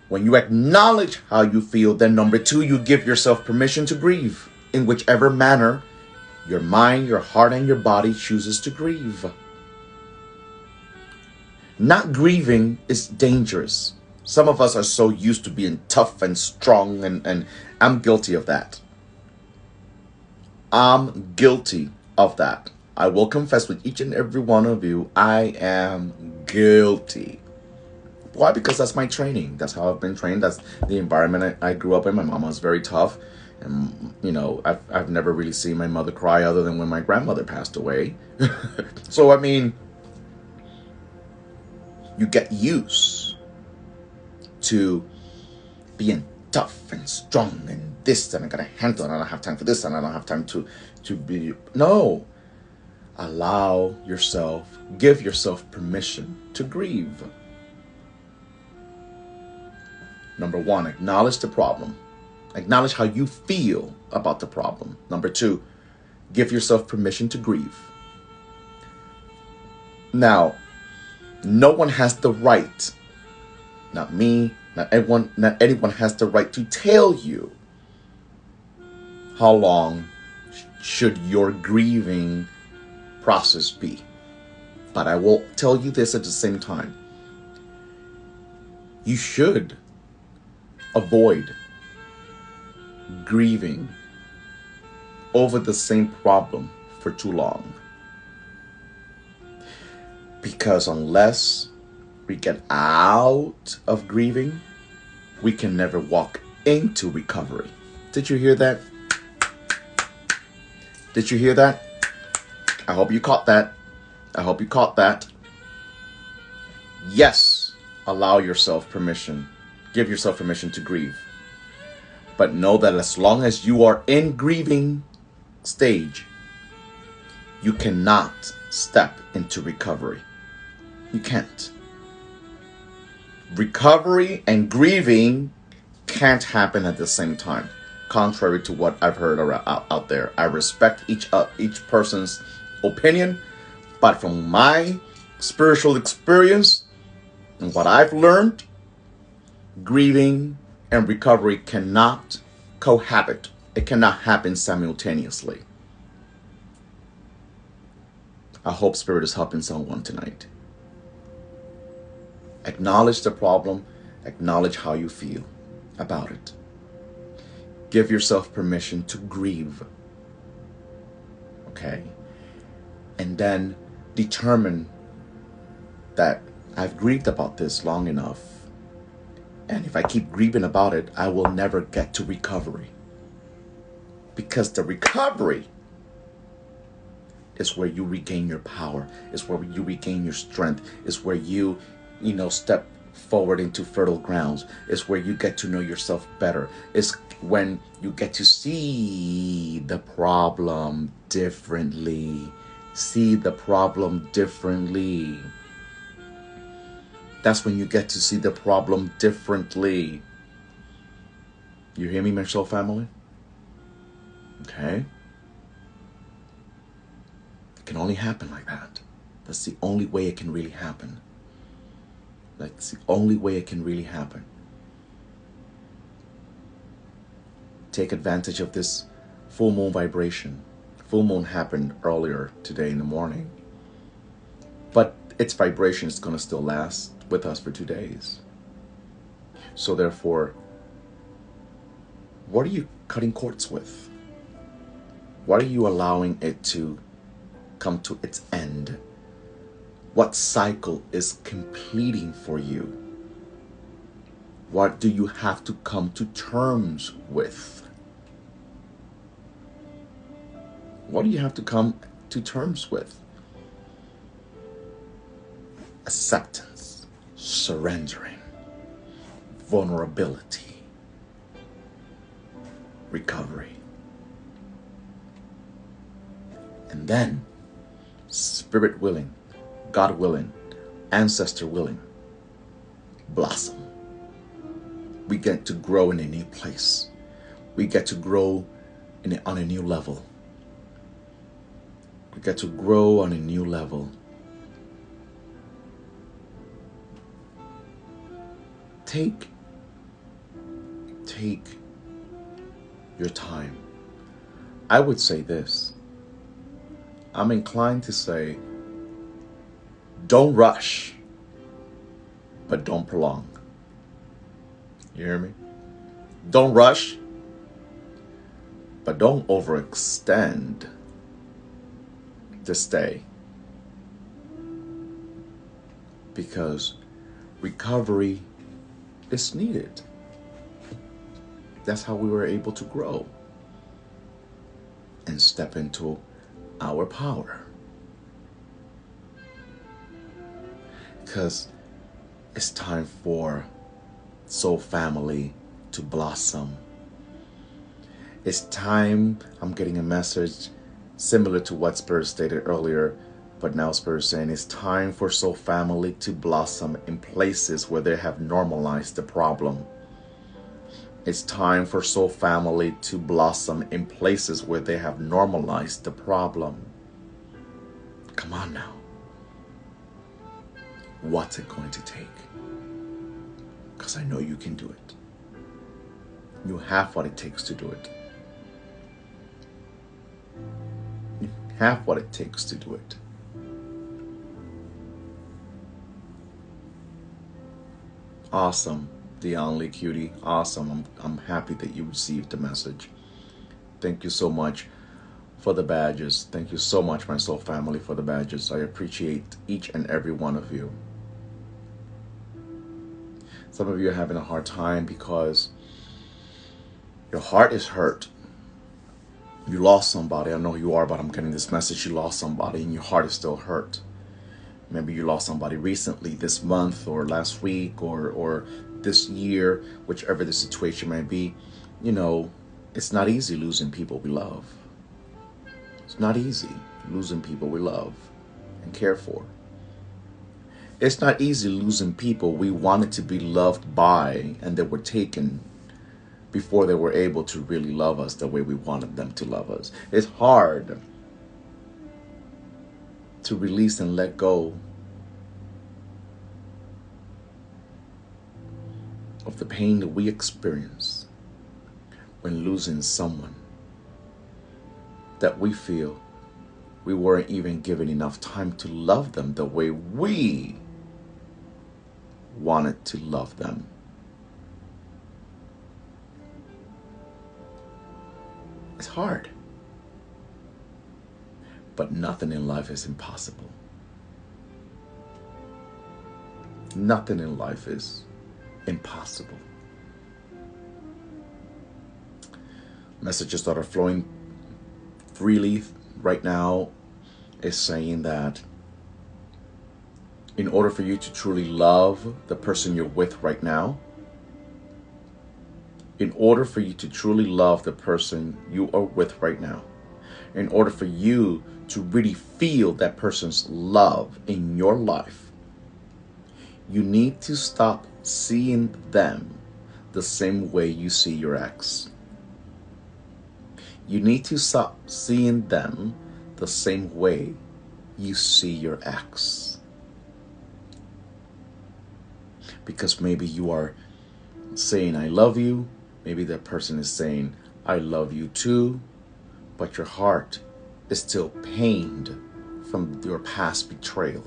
When you acknowledge how you feel, then number two, you give yourself permission to grieve in whichever manner your mind, your heart, and your body chooses to grieve. Not grieving is dangerous. Some of us are so used to being tough and strong, and I'm guilty of that. I'm guilty of that. I will confess with each and every one of you, I am guilty. Why? Because that's my training. That's how I've been trained. That's the environment I grew up in. My mom was very tough. And, I've never really seen my mother cry other than when my grandmother passed away. So, I mean, you get used to being tough and strong and this, and I gotta handle it, and I don't have time for this, and I don't have time to be. No. Allow yourself, give yourself permission to grieve. Number one, acknowledge the problem. Acknowledge how you feel about the problem. Number two, give yourself permission to grieve. Now, no one has the right, not me, not anyone has the right to tell you how long should your grieving process be. But I will tell you this at the same time. You should avoid grieving over the same problem for too long. Because unless we get out of grieving, we can never walk into recovery. Did you hear that? Did you hear that? I hope you caught that. I hope you caught that. Yes, allow yourself permission. Give yourself permission to grieve. But know that as long as you are in grieving stage, you cannot step into recovery. You can't. Recovery and grieving can't happen at the same time, contrary to what I've heard out there. I respect each person's opinion, but from my spiritual experience and what I've learned, grieving and recovery cannot cohabit. It cannot happen simultaneously. I hope Spirit is helping someone tonight. Acknowledge the problem. Acknowledge how you feel about it. Give yourself permission to grieve. Okay? And then determine that I've grieved about this long enough. And if I keep grieving about it, I will never get to recovery. Because the recovery is where you regain your power, is where you regain your strength, is where you step forward into fertile grounds, is where you get to know yourself better. It's when you get to see the problem differently. See the problem differently. That's when you get to see the problem differently. You hear me, Michelle family? Okay? It can only happen like that. That's the only way it can really happen. That's the only way it can really happen. Take advantage of this full moon vibration. Full moon happened earlier today in the morning. But its vibration is going to still last with us for 2 days. So therefore, what are you cutting cords with? What are you allowing it to come to its end? What cycle is completing for you? What do you have to come to terms with? What do you have to come to terms with? Acceptance, surrendering, vulnerability, recovery. And then, spirit willing, God willing, ancestor willing, blossom. We get to grow in a new place. We get to grow on a new level. We get to grow on a new level. Take your time. I would say this. I'm inclined to say, don't rush, but don't prolong. You hear me? Don't rush, but don't overextend to stay. Because recovery is needed. That's how we were able to grow and step into our power. Because it's time for soul family to blossom. It's time. I'm getting a message similar to what Spirit stated earlier, but now Spirit is saying it's time for soul family to blossom in places where they have normalized the problem. It's time for soul family to blossom in places where they have normalized the problem. Come on now. What's it going to take? Because I know you can do it. You have what it takes to do it. You have what it takes to do it. Awesome, the only cutie. Awesome. I'm happy that you received the message. Thank you so much for the badges. Thank you so much, my soul family, for the badges. I appreciate each and every one of you. Some of you are having a hard time because your heart is hurt. You lost somebody. I know who you are, but I'm getting this message. You lost somebody and your heart is still hurt. Maybe you lost somebody recently, this month or last week or this year, whichever the situation may be. You know, it's not easy losing people we love. It's not easy losing people we love and care for. It's not easy losing people we wanted to be loved by and that were taken before they were able to really love us the way we wanted them to love us. It's hard to release and let go of the pain that we experience when losing someone that we feel we weren't even given enough time to love them the way we wanted to love them. It's hard. But nothing in life is impossible. Nothing in life is impossible. Messages that are flowing freely right now is saying that in order for you to truly love the person you're with right now, in order for you to truly love the person you are with right now, in order for you to really feel that person's love in your life, you need to stop seeing them the same way you see your ex. You need to stop seeing them the same way you see your ex. Because maybe you are saying, I love you. Maybe that person is saying, I love you too. But your heart is still pained from your past betrayal.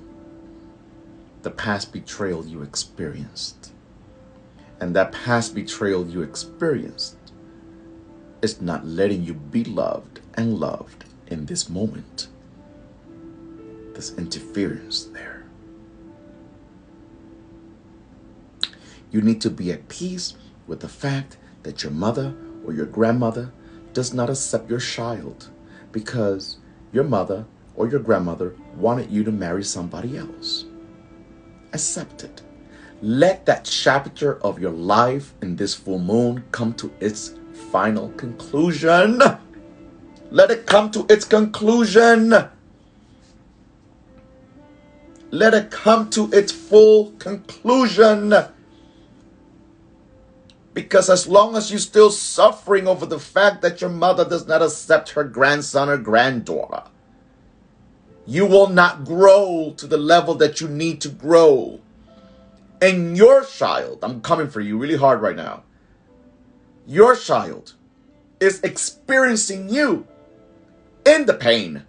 The past betrayal you experienced. And that past betrayal you experienced is not letting you be loved and loved in this moment. There's interference there. You need to be at peace with the fact that your mother or your grandmother does not accept your child because your mother or your grandmother wanted you to marry somebody else. Accept it. Let that chapter of your life in this full moon come to its final conclusion. Let it come to its conclusion. Let it come to its full conclusion. Because as long as you're still suffering over the fact that your mother does not accept her grandson or granddaughter, you will not grow to the level that you need to grow. And your child, I'm coming for you really hard right now, your child is experiencing you in the pain.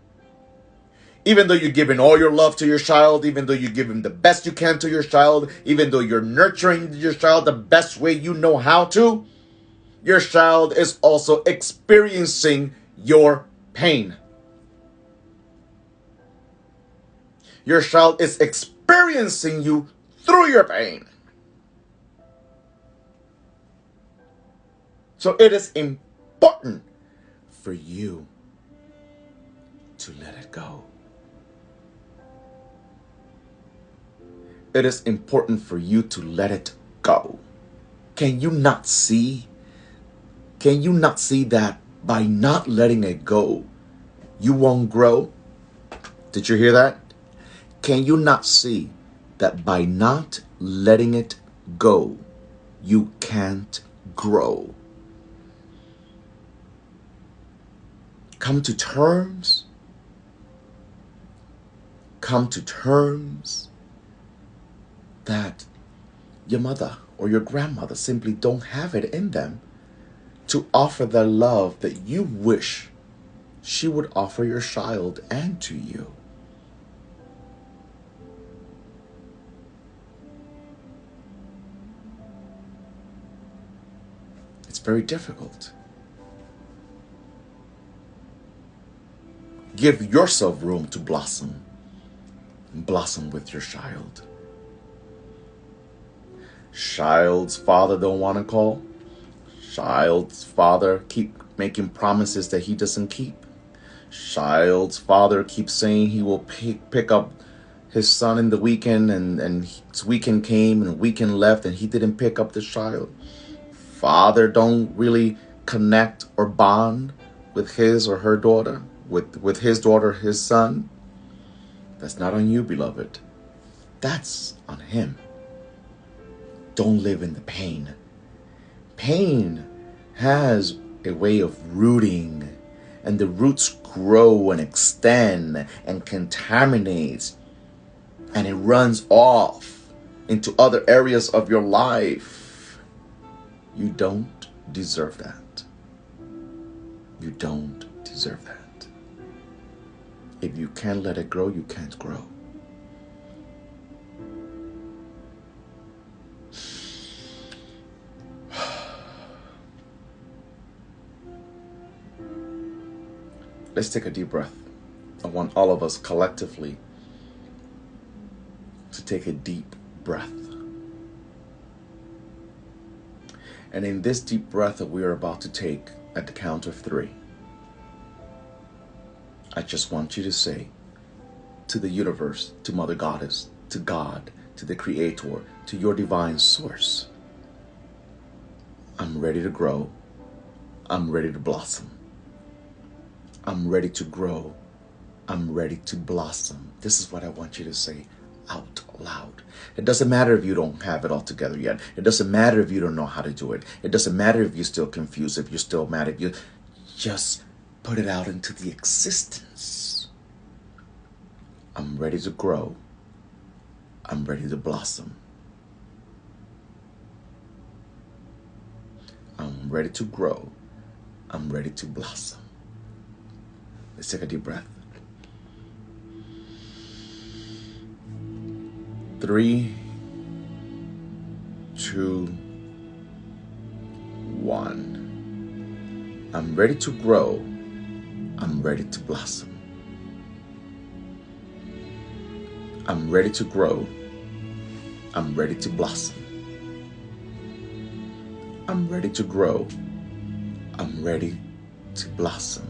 Even though you're giving all your love to your child, even though you give him the best you can to your child, even though you're nurturing your child the best way you know how to, your child is also experiencing your pain. Your child is experiencing you through your pain. So it is important for you to let it go. It is important for you to let it go. Can you not see? Can you not see that by not letting it go, you won't grow? Did you hear that? Can you not see that by not letting it go, you can't grow? Come to terms. Come to terms that your mother or your grandmother simply don't have it in them to offer the love that you wish she would offer your child and to you. It's very difficult. Give yourself room to blossom. Blossom with your child. Child's father don't want to call. Child's father keep making promises that he doesn't keep. Child's father keeps saying he will pick up his son in the weekend, and his weekend came and weekend left and he didn't pick up the child. Father don't really connect or bond with his or her daughter, with his daughter, his son. That's not on you, beloved. That's on him. Don't live in the pain. Pain has a way of rooting, and the roots grow and extend and contaminate, and it runs off into other areas of your life. You don't deserve that. You don't deserve that. If you can't let it grow, you can't grow. Let's take a deep breath. I want all of us collectively to take a deep breath. And in this deep breath that we are about to take at the count of 3, I just want you to say to the universe, to Mother Goddess, to God, to the Creator, to your divine source, I'm ready to grow. I'm ready to blossom. I'm ready to grow. I'm ready to blossom. This is what I want you to say out loud. It doesn't matter if you don't have it all together yet. It doesn't matter if you don't know how to do it. It doesn't matter if you're still confused, if you're still mad, if you just put it out into the existence. I'm ready to grow. I'm ready to blossom. I'm ready to grow. I'm ready to blossom. Let's take a deep breath. 3, 2, 1. I'm ready to grow. I'm ready to blossom. I'm ready to grow. I'm ready to blossom. I'm ready to grow. I'm ready to blossom.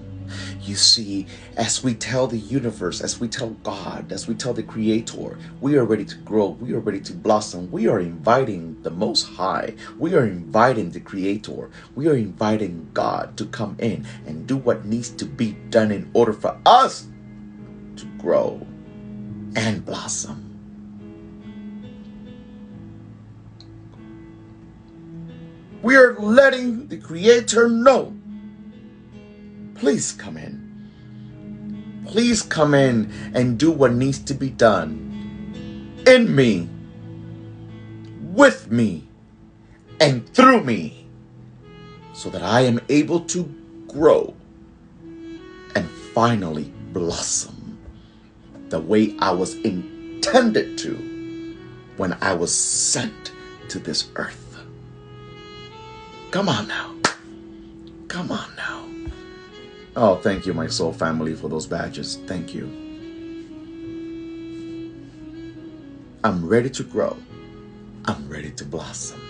You see, as we tell the universe, as we tell God, as we tell the Creator, we are ready to grow, we are ready to blossom, we are inviting the Most High, we are inviting the Creator, we are inviting God to come in and do what needs to be done in order for us to grow and blossom. We are letting the Creator know, please come in. Please come in and do what needs to be done in me, with me, and through me, so that I am able to grow and finally blossom the way I was intended to when I was sent to this earth. Come on now. Come on now. Oh, thank you, my soul family, for those badges. Thank you. I'm ready to grow. I'm ready to blossom.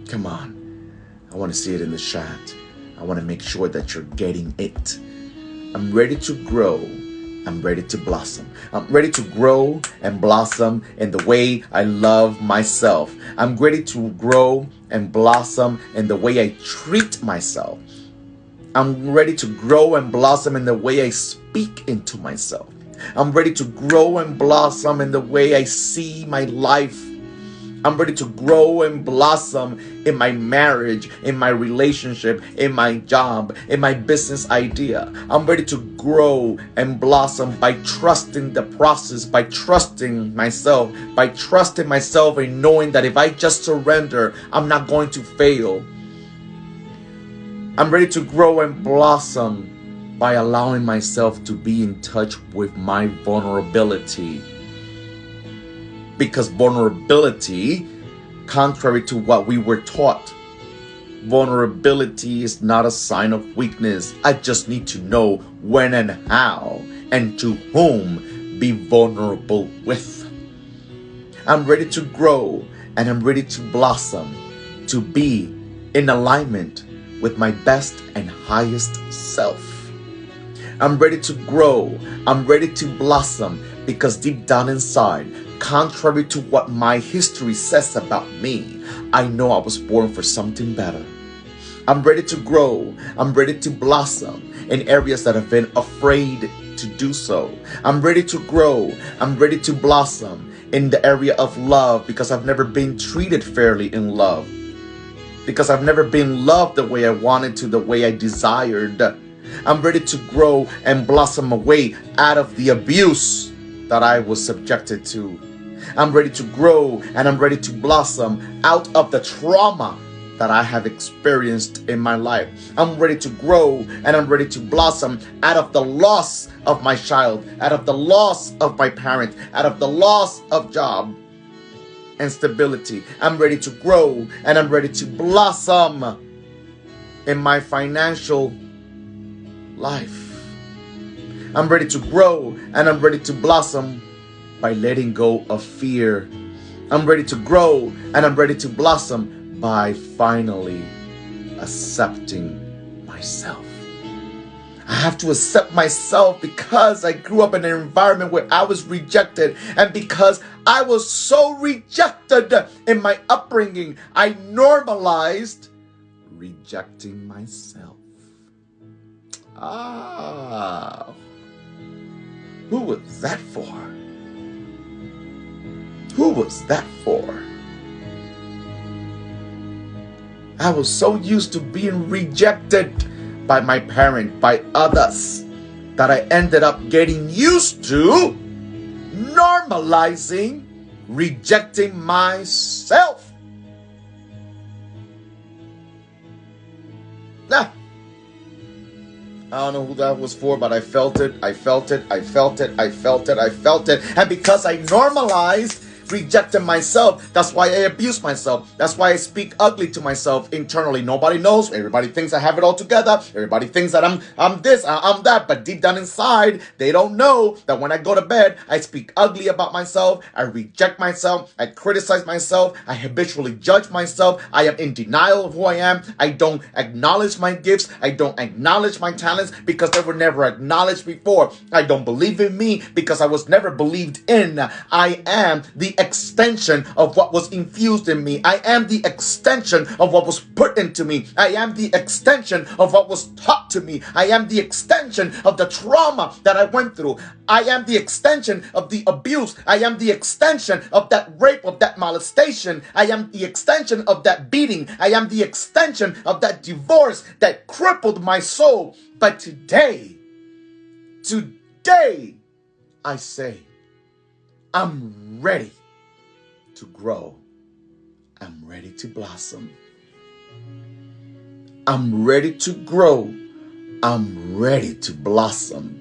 Come on. I want to see it in the chat. I want to make sure that you're getting it. I'm ready to grow. I'm ready to blossom. I'm ready to grow and blossom in the way I love myself. I'm ready to grow and blossom in the way I treat myself. I'm ready to grow and blossom in the way I speak into myself. I'm ready to grow and blossom in the way I see my life. I'm ready to grow and blossom in my marriage, in my relationship, in my job, in my business idea. I'm ready to grow and blossom by trusting the process, by trusting myself and knowing that if I just surrender, I'm not going to fail. I'm ready to grow and blossom by allowing myself to be in touch with my vulnerability. Because vulnerability, contrary to what we were taught, vulnerability is not a sign of weakness. I just need to know when and how and to whom be vulnerable with. I'm ready to grow and I'm ready to blossom, to be in alignment with my best and highest self. I'm ready to grow. I'm ready to blossom because deep down inside, contrary to what my history says about me, I know I was born for something better. I'm ready to grow. I'm ready to blossom in areas that have been afraid to do so. I'm ready to grow. I'm ready to blossom in the area of love because I've never been treated fairly in love. Because I've never been loved the way I wanted to, the way I desired. I'm ready to grow and blossom away out of the abuse that I was subjected to. I'm ready to grow and I'm ready to blossom out of the trauma that I have experienced in my life. I'm ready to grow and I'm ready to blossom out of the loss of my child, out of the loss of my parent, out of the loss of job and stability. I'm ready to grow and I'm ready to blossom in my financial life. I'm ready to grow and I'm ready to blossom by letting go of fear. I'm ready to grow and I'm ready to blossom by finally accepting myself. I have to accept myself because I grew up in an environment where I was rejected, and because I was so rejected in my upbringing, I normalized rejecting myself. Who was that for? Who was that for? I was so used to being rejected by my parent, by others, that I ended up getting used to normalizing rejecting myself. Nah. I don't know who that was for, but I felt it. And because I normalized rejecting myself, that's why I abuse myself. That's why I speak ugly to myself internally. Nobody knows. Everybody thinks I have it all together. Everybody thinks that I'm this, I'm that. But deep down inside, they don't know that when I go to bed, I speak ugly about myself. I reject myself. I criticize myself. I habitually judge myself. I am in denial of who I am. I don't acknowledge my gifts. I don't acknowledge my talents because they were never acknowledged before. I don't believe in me because I was never believed in. I am the extension of what was infused in me. I am the extension of what was put into me. I am the extension of what was taught to me. I am the extension of the trauma that I went through. I am the extension of the abuse. I am the extension of that rape, of that molestation. I am the extension of that beating. I am the extension of that divorce that crippled my soul. But today, I say, I'm ready to grow. I'm ready to blossom. I'm ready to grow. I'm ready to blossom.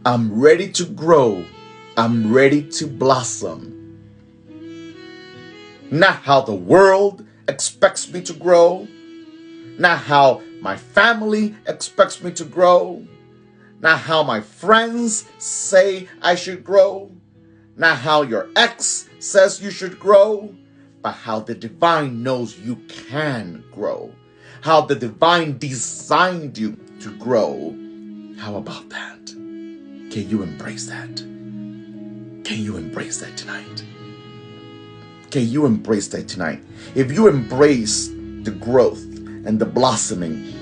I'm ready to grow. I'm ready to blossom. Not how the world expects me to grow. Not how my family expects me to grow. Not how my friends say I should grow. Not how your ex says you should grow. but how the divine knows you can grow. How the divine designed you to grow. How about that? Can you embrace that? Can you embrace that tonight? Can you embrace that tonight? If you embrace the growth and the blossoming,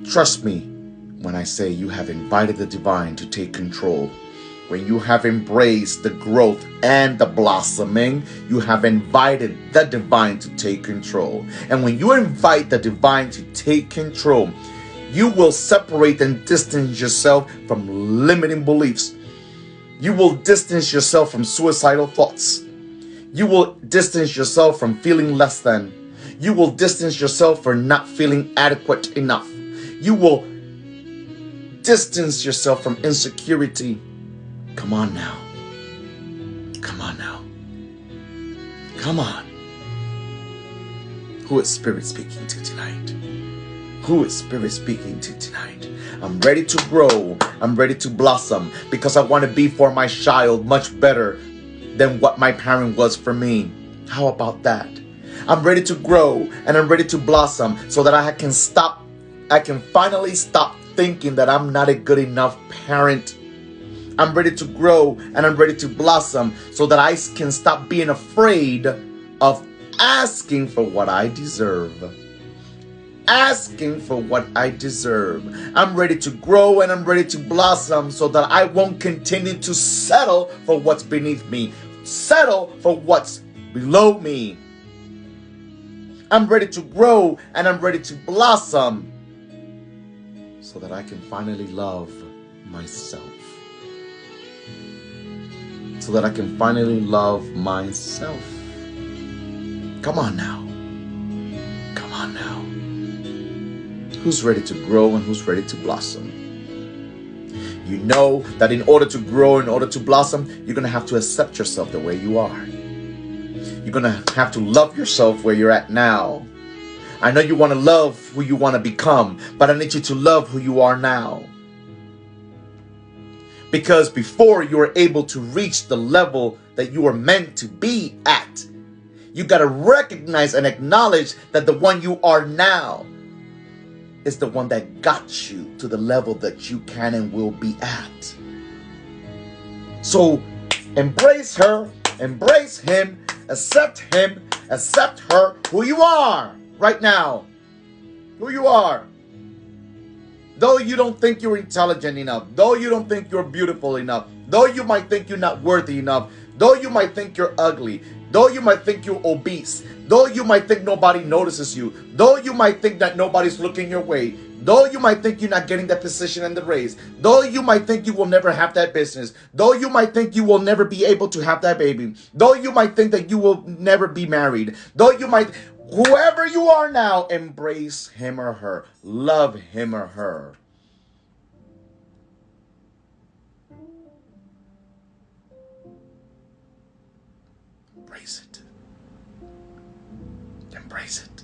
trust me when I say you have invited the divine to take control. When you have embraced the growth and the blossoming, you have invited the divine to take control. And when you invite the divine to take control, you will separate and distance yourself from limiting beliefs. You will distance yourself from suicidal thoughts. You will distance yourself from feeling less than. You will distance yourself from not feeling adequate enough. You will distance yourself from insecurity. Come on now. Come on now. Come on. Who is Spirit speaking to tonight? Who is Spirit speaking to tonight? I'm ready to grow. I'm ready to blossom because I want to be for my child much better than what my parent was for me. How about that? I'm ready to grow and I'm ready to blossom so that I can finally stop thinking that I'm not a good enough parent. I'm ready to grow and I'm ready to blossom so that I can stop being afraid of asking for what I deserve. Asking for what I deserve. I'm ready to grow and I'm ready to blossom so that I won't continue to settle for what's beneath me. Settle for what's below me. I'm ready to grow and I'm ready to blossom so that I can finally love myself. So that I can finally love myself. Come on now. Come on now. Who's ready to grow and who's ready to blossom? You know that in order to grow, in order to blossom, you're going to have to accept yourself the way you are. You're going to have to love yourself where you're at now. I know you want to love who you want to become, but I need you to love who you are now. Because before you are able to reach the level that you are meant to be at, you got to recognize and acknowledge that the one you are now is the one that got you to the level that you can and will be at. So embrace her, embrace him, accept her, who you are right now. Who you are. Though you don't think you're intelligent enough, though you don't think you're beautiful enough, though you might think you're not worthy enough, though you might think you're ugly, though you might think you're obese, though you might think nobody notices you, though you might think that nobody's looking your way, though you might think you're not getting that position in the race, though you might think you will never have that business, though you might think you will never be able to have that baby, though you might think that you will never be married, though you might, whoever you are now, embrace him or her, love him or her. Embrace it. Embrace it.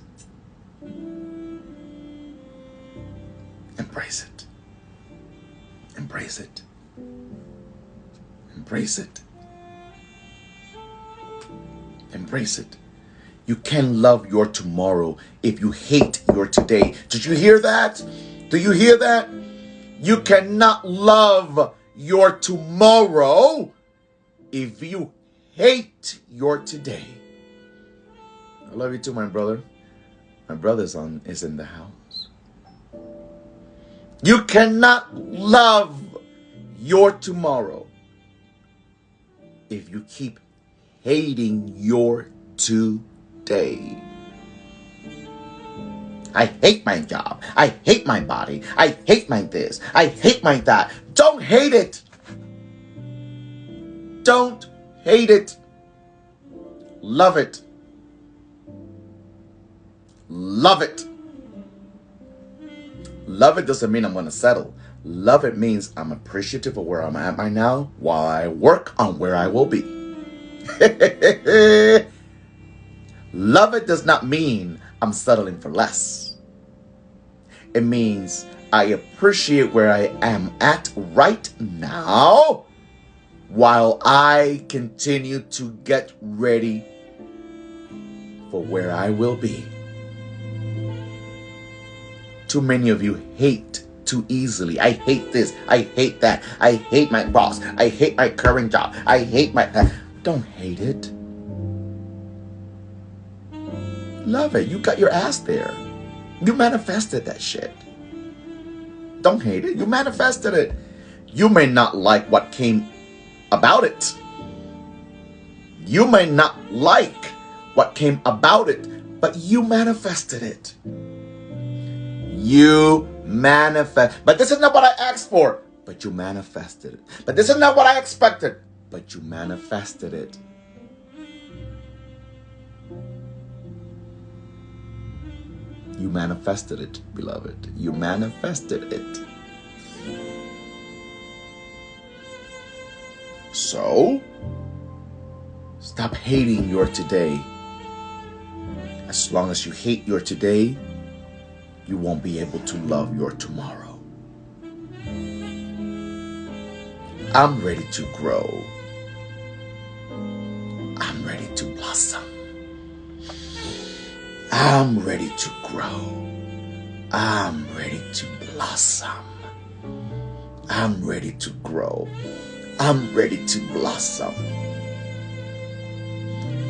Embrace it. Embrace it. Embrace it. Embrace it. You can love your tomorrow if you hate your today. Did you hear that? Do you hear that? You cannot love your tomorrow if you hate your today. I love you too, my brother. My brother is in the house. You cannot love your tomorrow if you keep hating your today. I hate my job. I hate my body. I hate my this. I hate my that. Don't hate it. Don't hate it. Love it. Love it. Love it doesn't mean I'm going to settle. Love it means I'm appreciative of where I'm at right now while I work on where I will be. Love it does not mean I'm settling for less. It means I appreciate where I am at right now while I continue to get ready for where I will be. Too many of you hate too easily. I hate this. I hate that. I hate my boss. I hate my current job. I hate my... Don't hate it. Love it. You got your ass there. You manifested that shit. Don't hate it. You manifested it. You may not like what came about it. You may not like what came about it, but you manifested it. You manifest. But this is not what I asked for, but you manifested it. But this is not what I expected, but you manifested it. You manifested it, beloved. You manifested it. So, stop hating your today. As long as you hate your today, you won't be able to love your tomorrow. I'm ready to grow. I'm ready to blossom. I'm ready to grow. I'm ready to blossom. I'm ready to grow. I'm ready to blossom.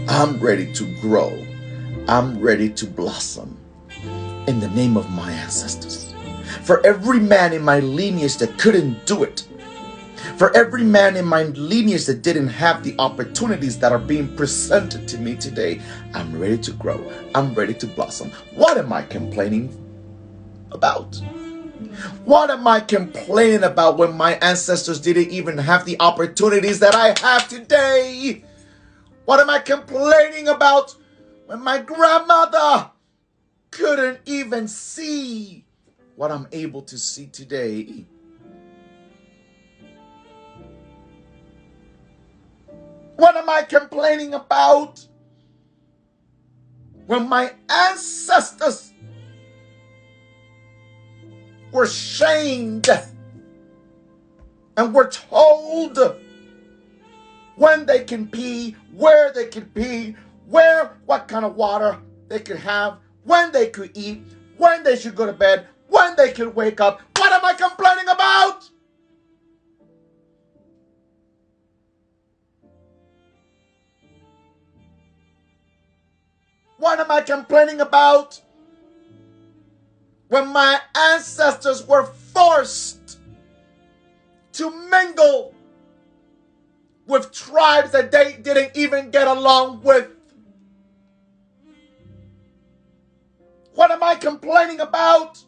I'm ready to grow. I'm ready to blossom. In the name of my ancestors. For every man in my lineage that couldn't do it. For every man in my lineage that didn't have the opportunities that are being presented to me today, I'm ready to grow. I'm ready to blossom. What am I complaining about? What am I complaining about when my ancestors didn't even have the opportunities that I have today? What am I complaining about when my grandmother couldn't even see what I'm able to see today? What am I complaining about when my ancestors were shamed and were told when they can pee, where they can pee, what kind of water they could have, when they could eat, when they should go to bed, when they could wake up? What am I complaining about? What am I complaining about when my ancestors were forced to mingle with tribes that they didn't even get along with? What am I complaining about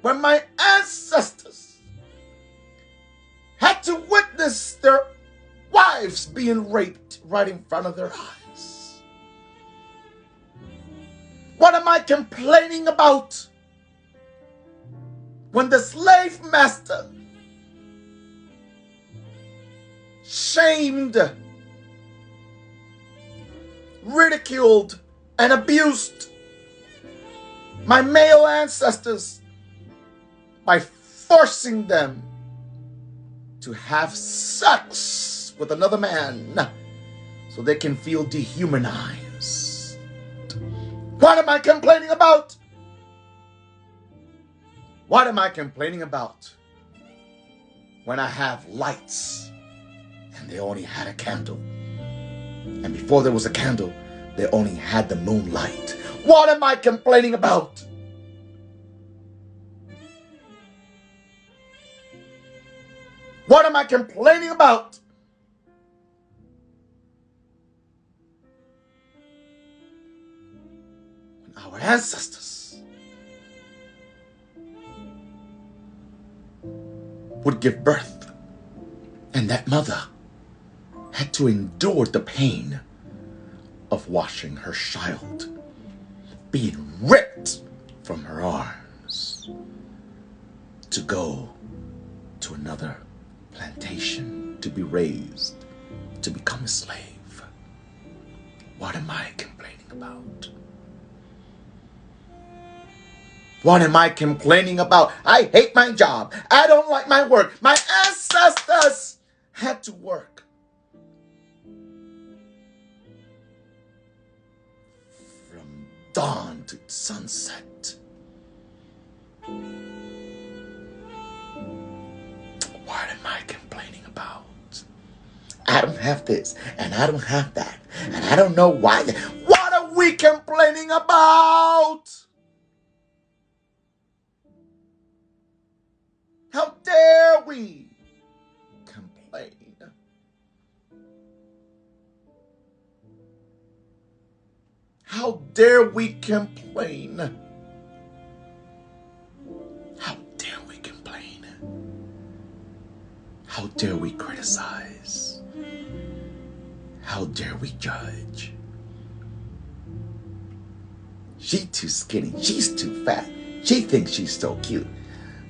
when my ancestors had to witness their wives being raped right in front of their eyes? What am I complaining about when the slave master shamed, ridiculed, and abused my male ancestors by forcing them to have sex with another man so they can feel dehumanized? What am I complaining about? What am I complaining about when I have lights and they only had a candle? And before there was a candle, they only had the moonlight. What am I complaining about? What am I complaining about? When our ancestors would give birth, and that mother had to endure the pain of watching her child being ripped from her arms to go to another plantation to be raised, to become a slave. What am I complaining about? What am I complaining about? I hate my job. I don't like my work. My ancestors had to work. dawn to sunset. What am I complaining about? I don't have this, and I don't have that, and I don't know why. What are we complaining about? How dare we complain? How dare we complain? How dare we complain? How dare we criticize? How dare we judge? She's too skinny. She's too fat. She thinks she's so cute.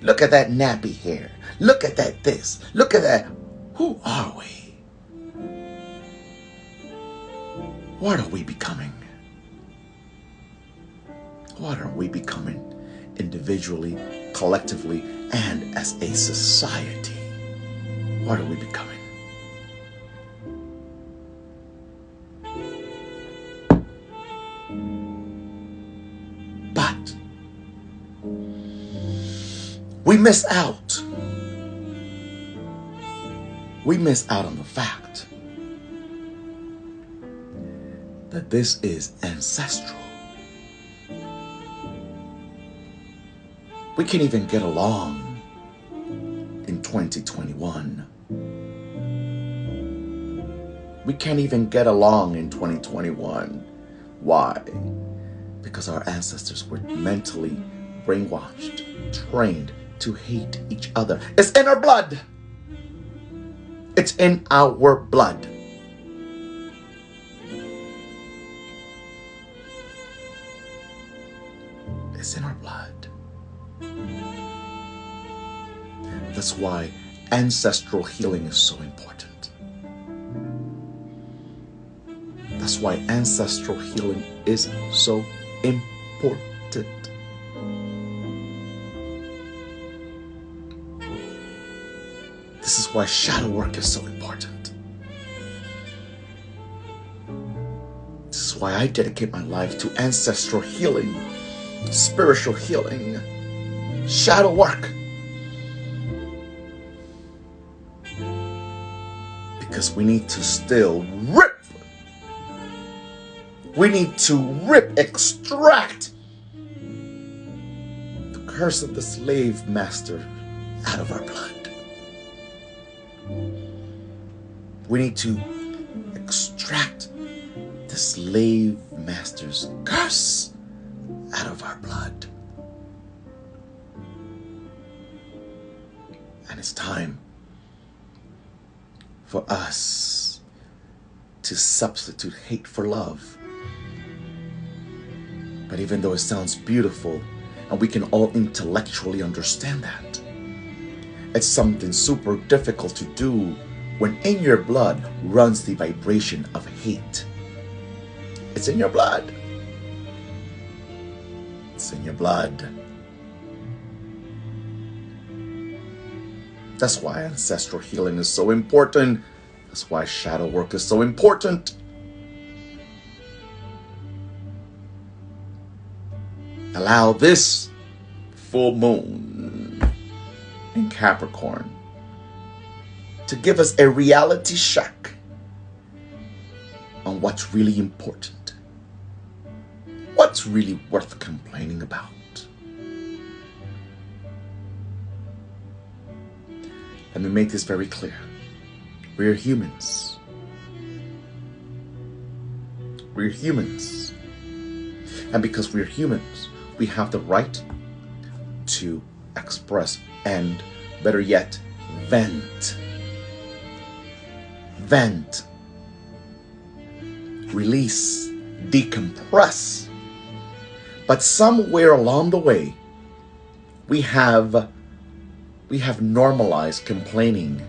Look at that nappy hair. Look at that this. Look at that. Who are we? What are we becoming? What are we becoming individually, collectively, and as a society? What are we becoming? But we miss out. We miss out on the fact that this is ancestral. We can't even get along in 2021. We can't even get along in 2021. Why? Because our ancestors were mentally brainwashed, trained to hate each other. It's in our blood. It's in our blood. It's in our blood. That's why ancestral healing is so important. That's why ancestral healing is so important. This is why shadow work is so important. This is why I dedicate my life to ancestral healing, spiritual healing, shadow work. Because we need to still rip. We need to extract the curse of the slave master out of our blood. We need to extract the slave master's curse out of our blood. And it's time for us to substitute hate for love. But even though it sounds beautiful and we can all intellectually understand that, it's something super difficult to do when in your blood runs the vibration of hate. It's in your blood. It's in your blood. That's why ancestral healing is so important. That's why shadow work is so important. Allow this full moon in Capricorn to give us a reality check on what's really important. What's really worth complaining about. Let me make this very clear. We're humans. We're humans. And because we're humans, we have the right to express and, better yet, vent. Vent. Release. Decompress. But somewhere along the way, we have normalized complaining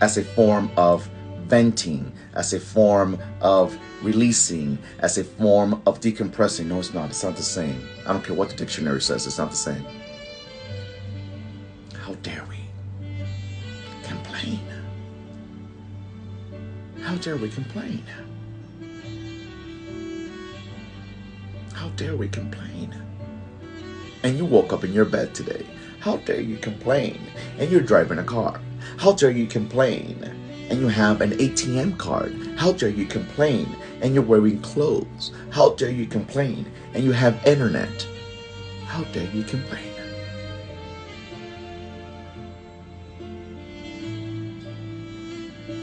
as a form of venting, as a form of releasing, as a form of decompressing. No, it's not. It's not the same. I don't care what the dictionary says. It's not the same. How dare we complain? How dare we complain? dare we complain? And you woke up in your bed today. How dare you complain? And you're driving a car. How dare you complain? And you have an ATM card. How dare you complain? And you're wearing clothes. How dare you complain? And you have internet. How dare you complain?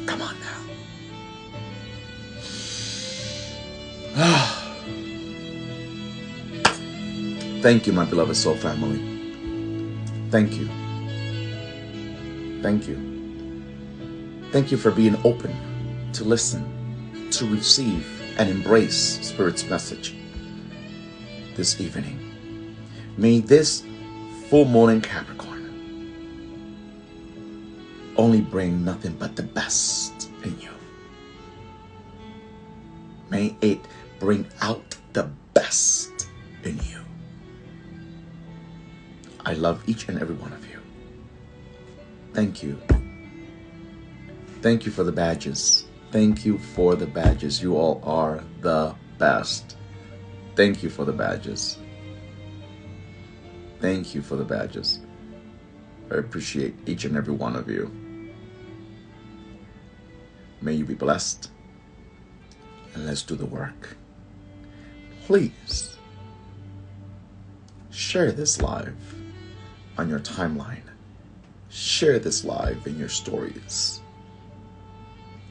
Come on now. Thank you, my beloved soul family. Thank you. Thank you. Thank you for being open to listen, to receive, and embrace Spirit's message this evening. May this full moon in Capricorn only bring nothing but the best in you. May it bring out the best in you. I love each and every one of you. Thank you. Thank you for the badges. Thank you for the badges. You all are the best. Thank you for the badges. Thank you for the badges. I appreciate each and every one of you. May you be blessed. And let's do the work. Please share this live on your timeline. Share this live in your stories.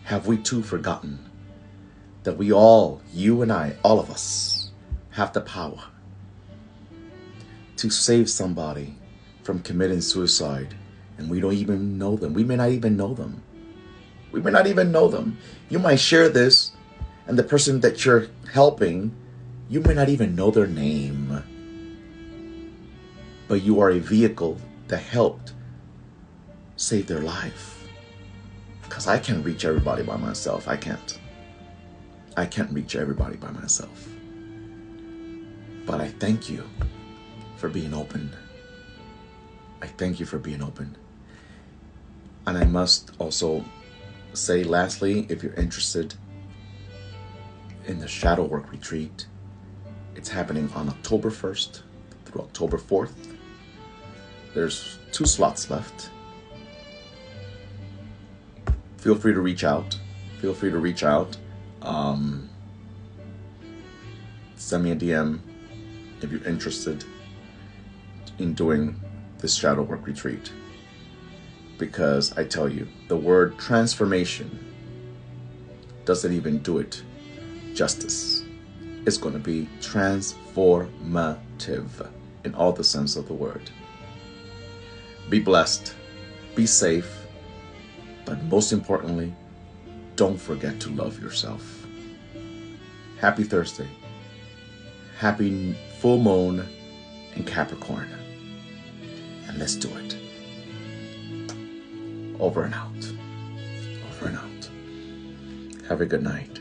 Have we too forgotten that we all, you and I, all of us, have the power to save somebody from committing suicide, and we don't even know them. We may not even know them. We may not even know them. You might share this, and the person that you're helping, you may not even know their name. But you are a vehicle that helped save their life. Because I can't reach everybody by myself. I can't reach everybody by myself. But I thank you for being open. I thank you for being open. And I must also say, lastly, if you're interested in the Shadow Work Retreat, it's happening on October 1st through October 4th. There's 2 slots left. Feel free to reach out. Feel free to reach out. Send me a DM if you're interested in doing this Shadow Work Retreat. Because I tell you, the word transformation doesn't even do it justice. It's going to be transformative in all the sense of the word. Be blessed. Be safe. But most importantly, don't forget to love yourself. Happy Thursday. Happy full moon in Capricorn. And let's do it. Over and out. Over and out. Have a good night.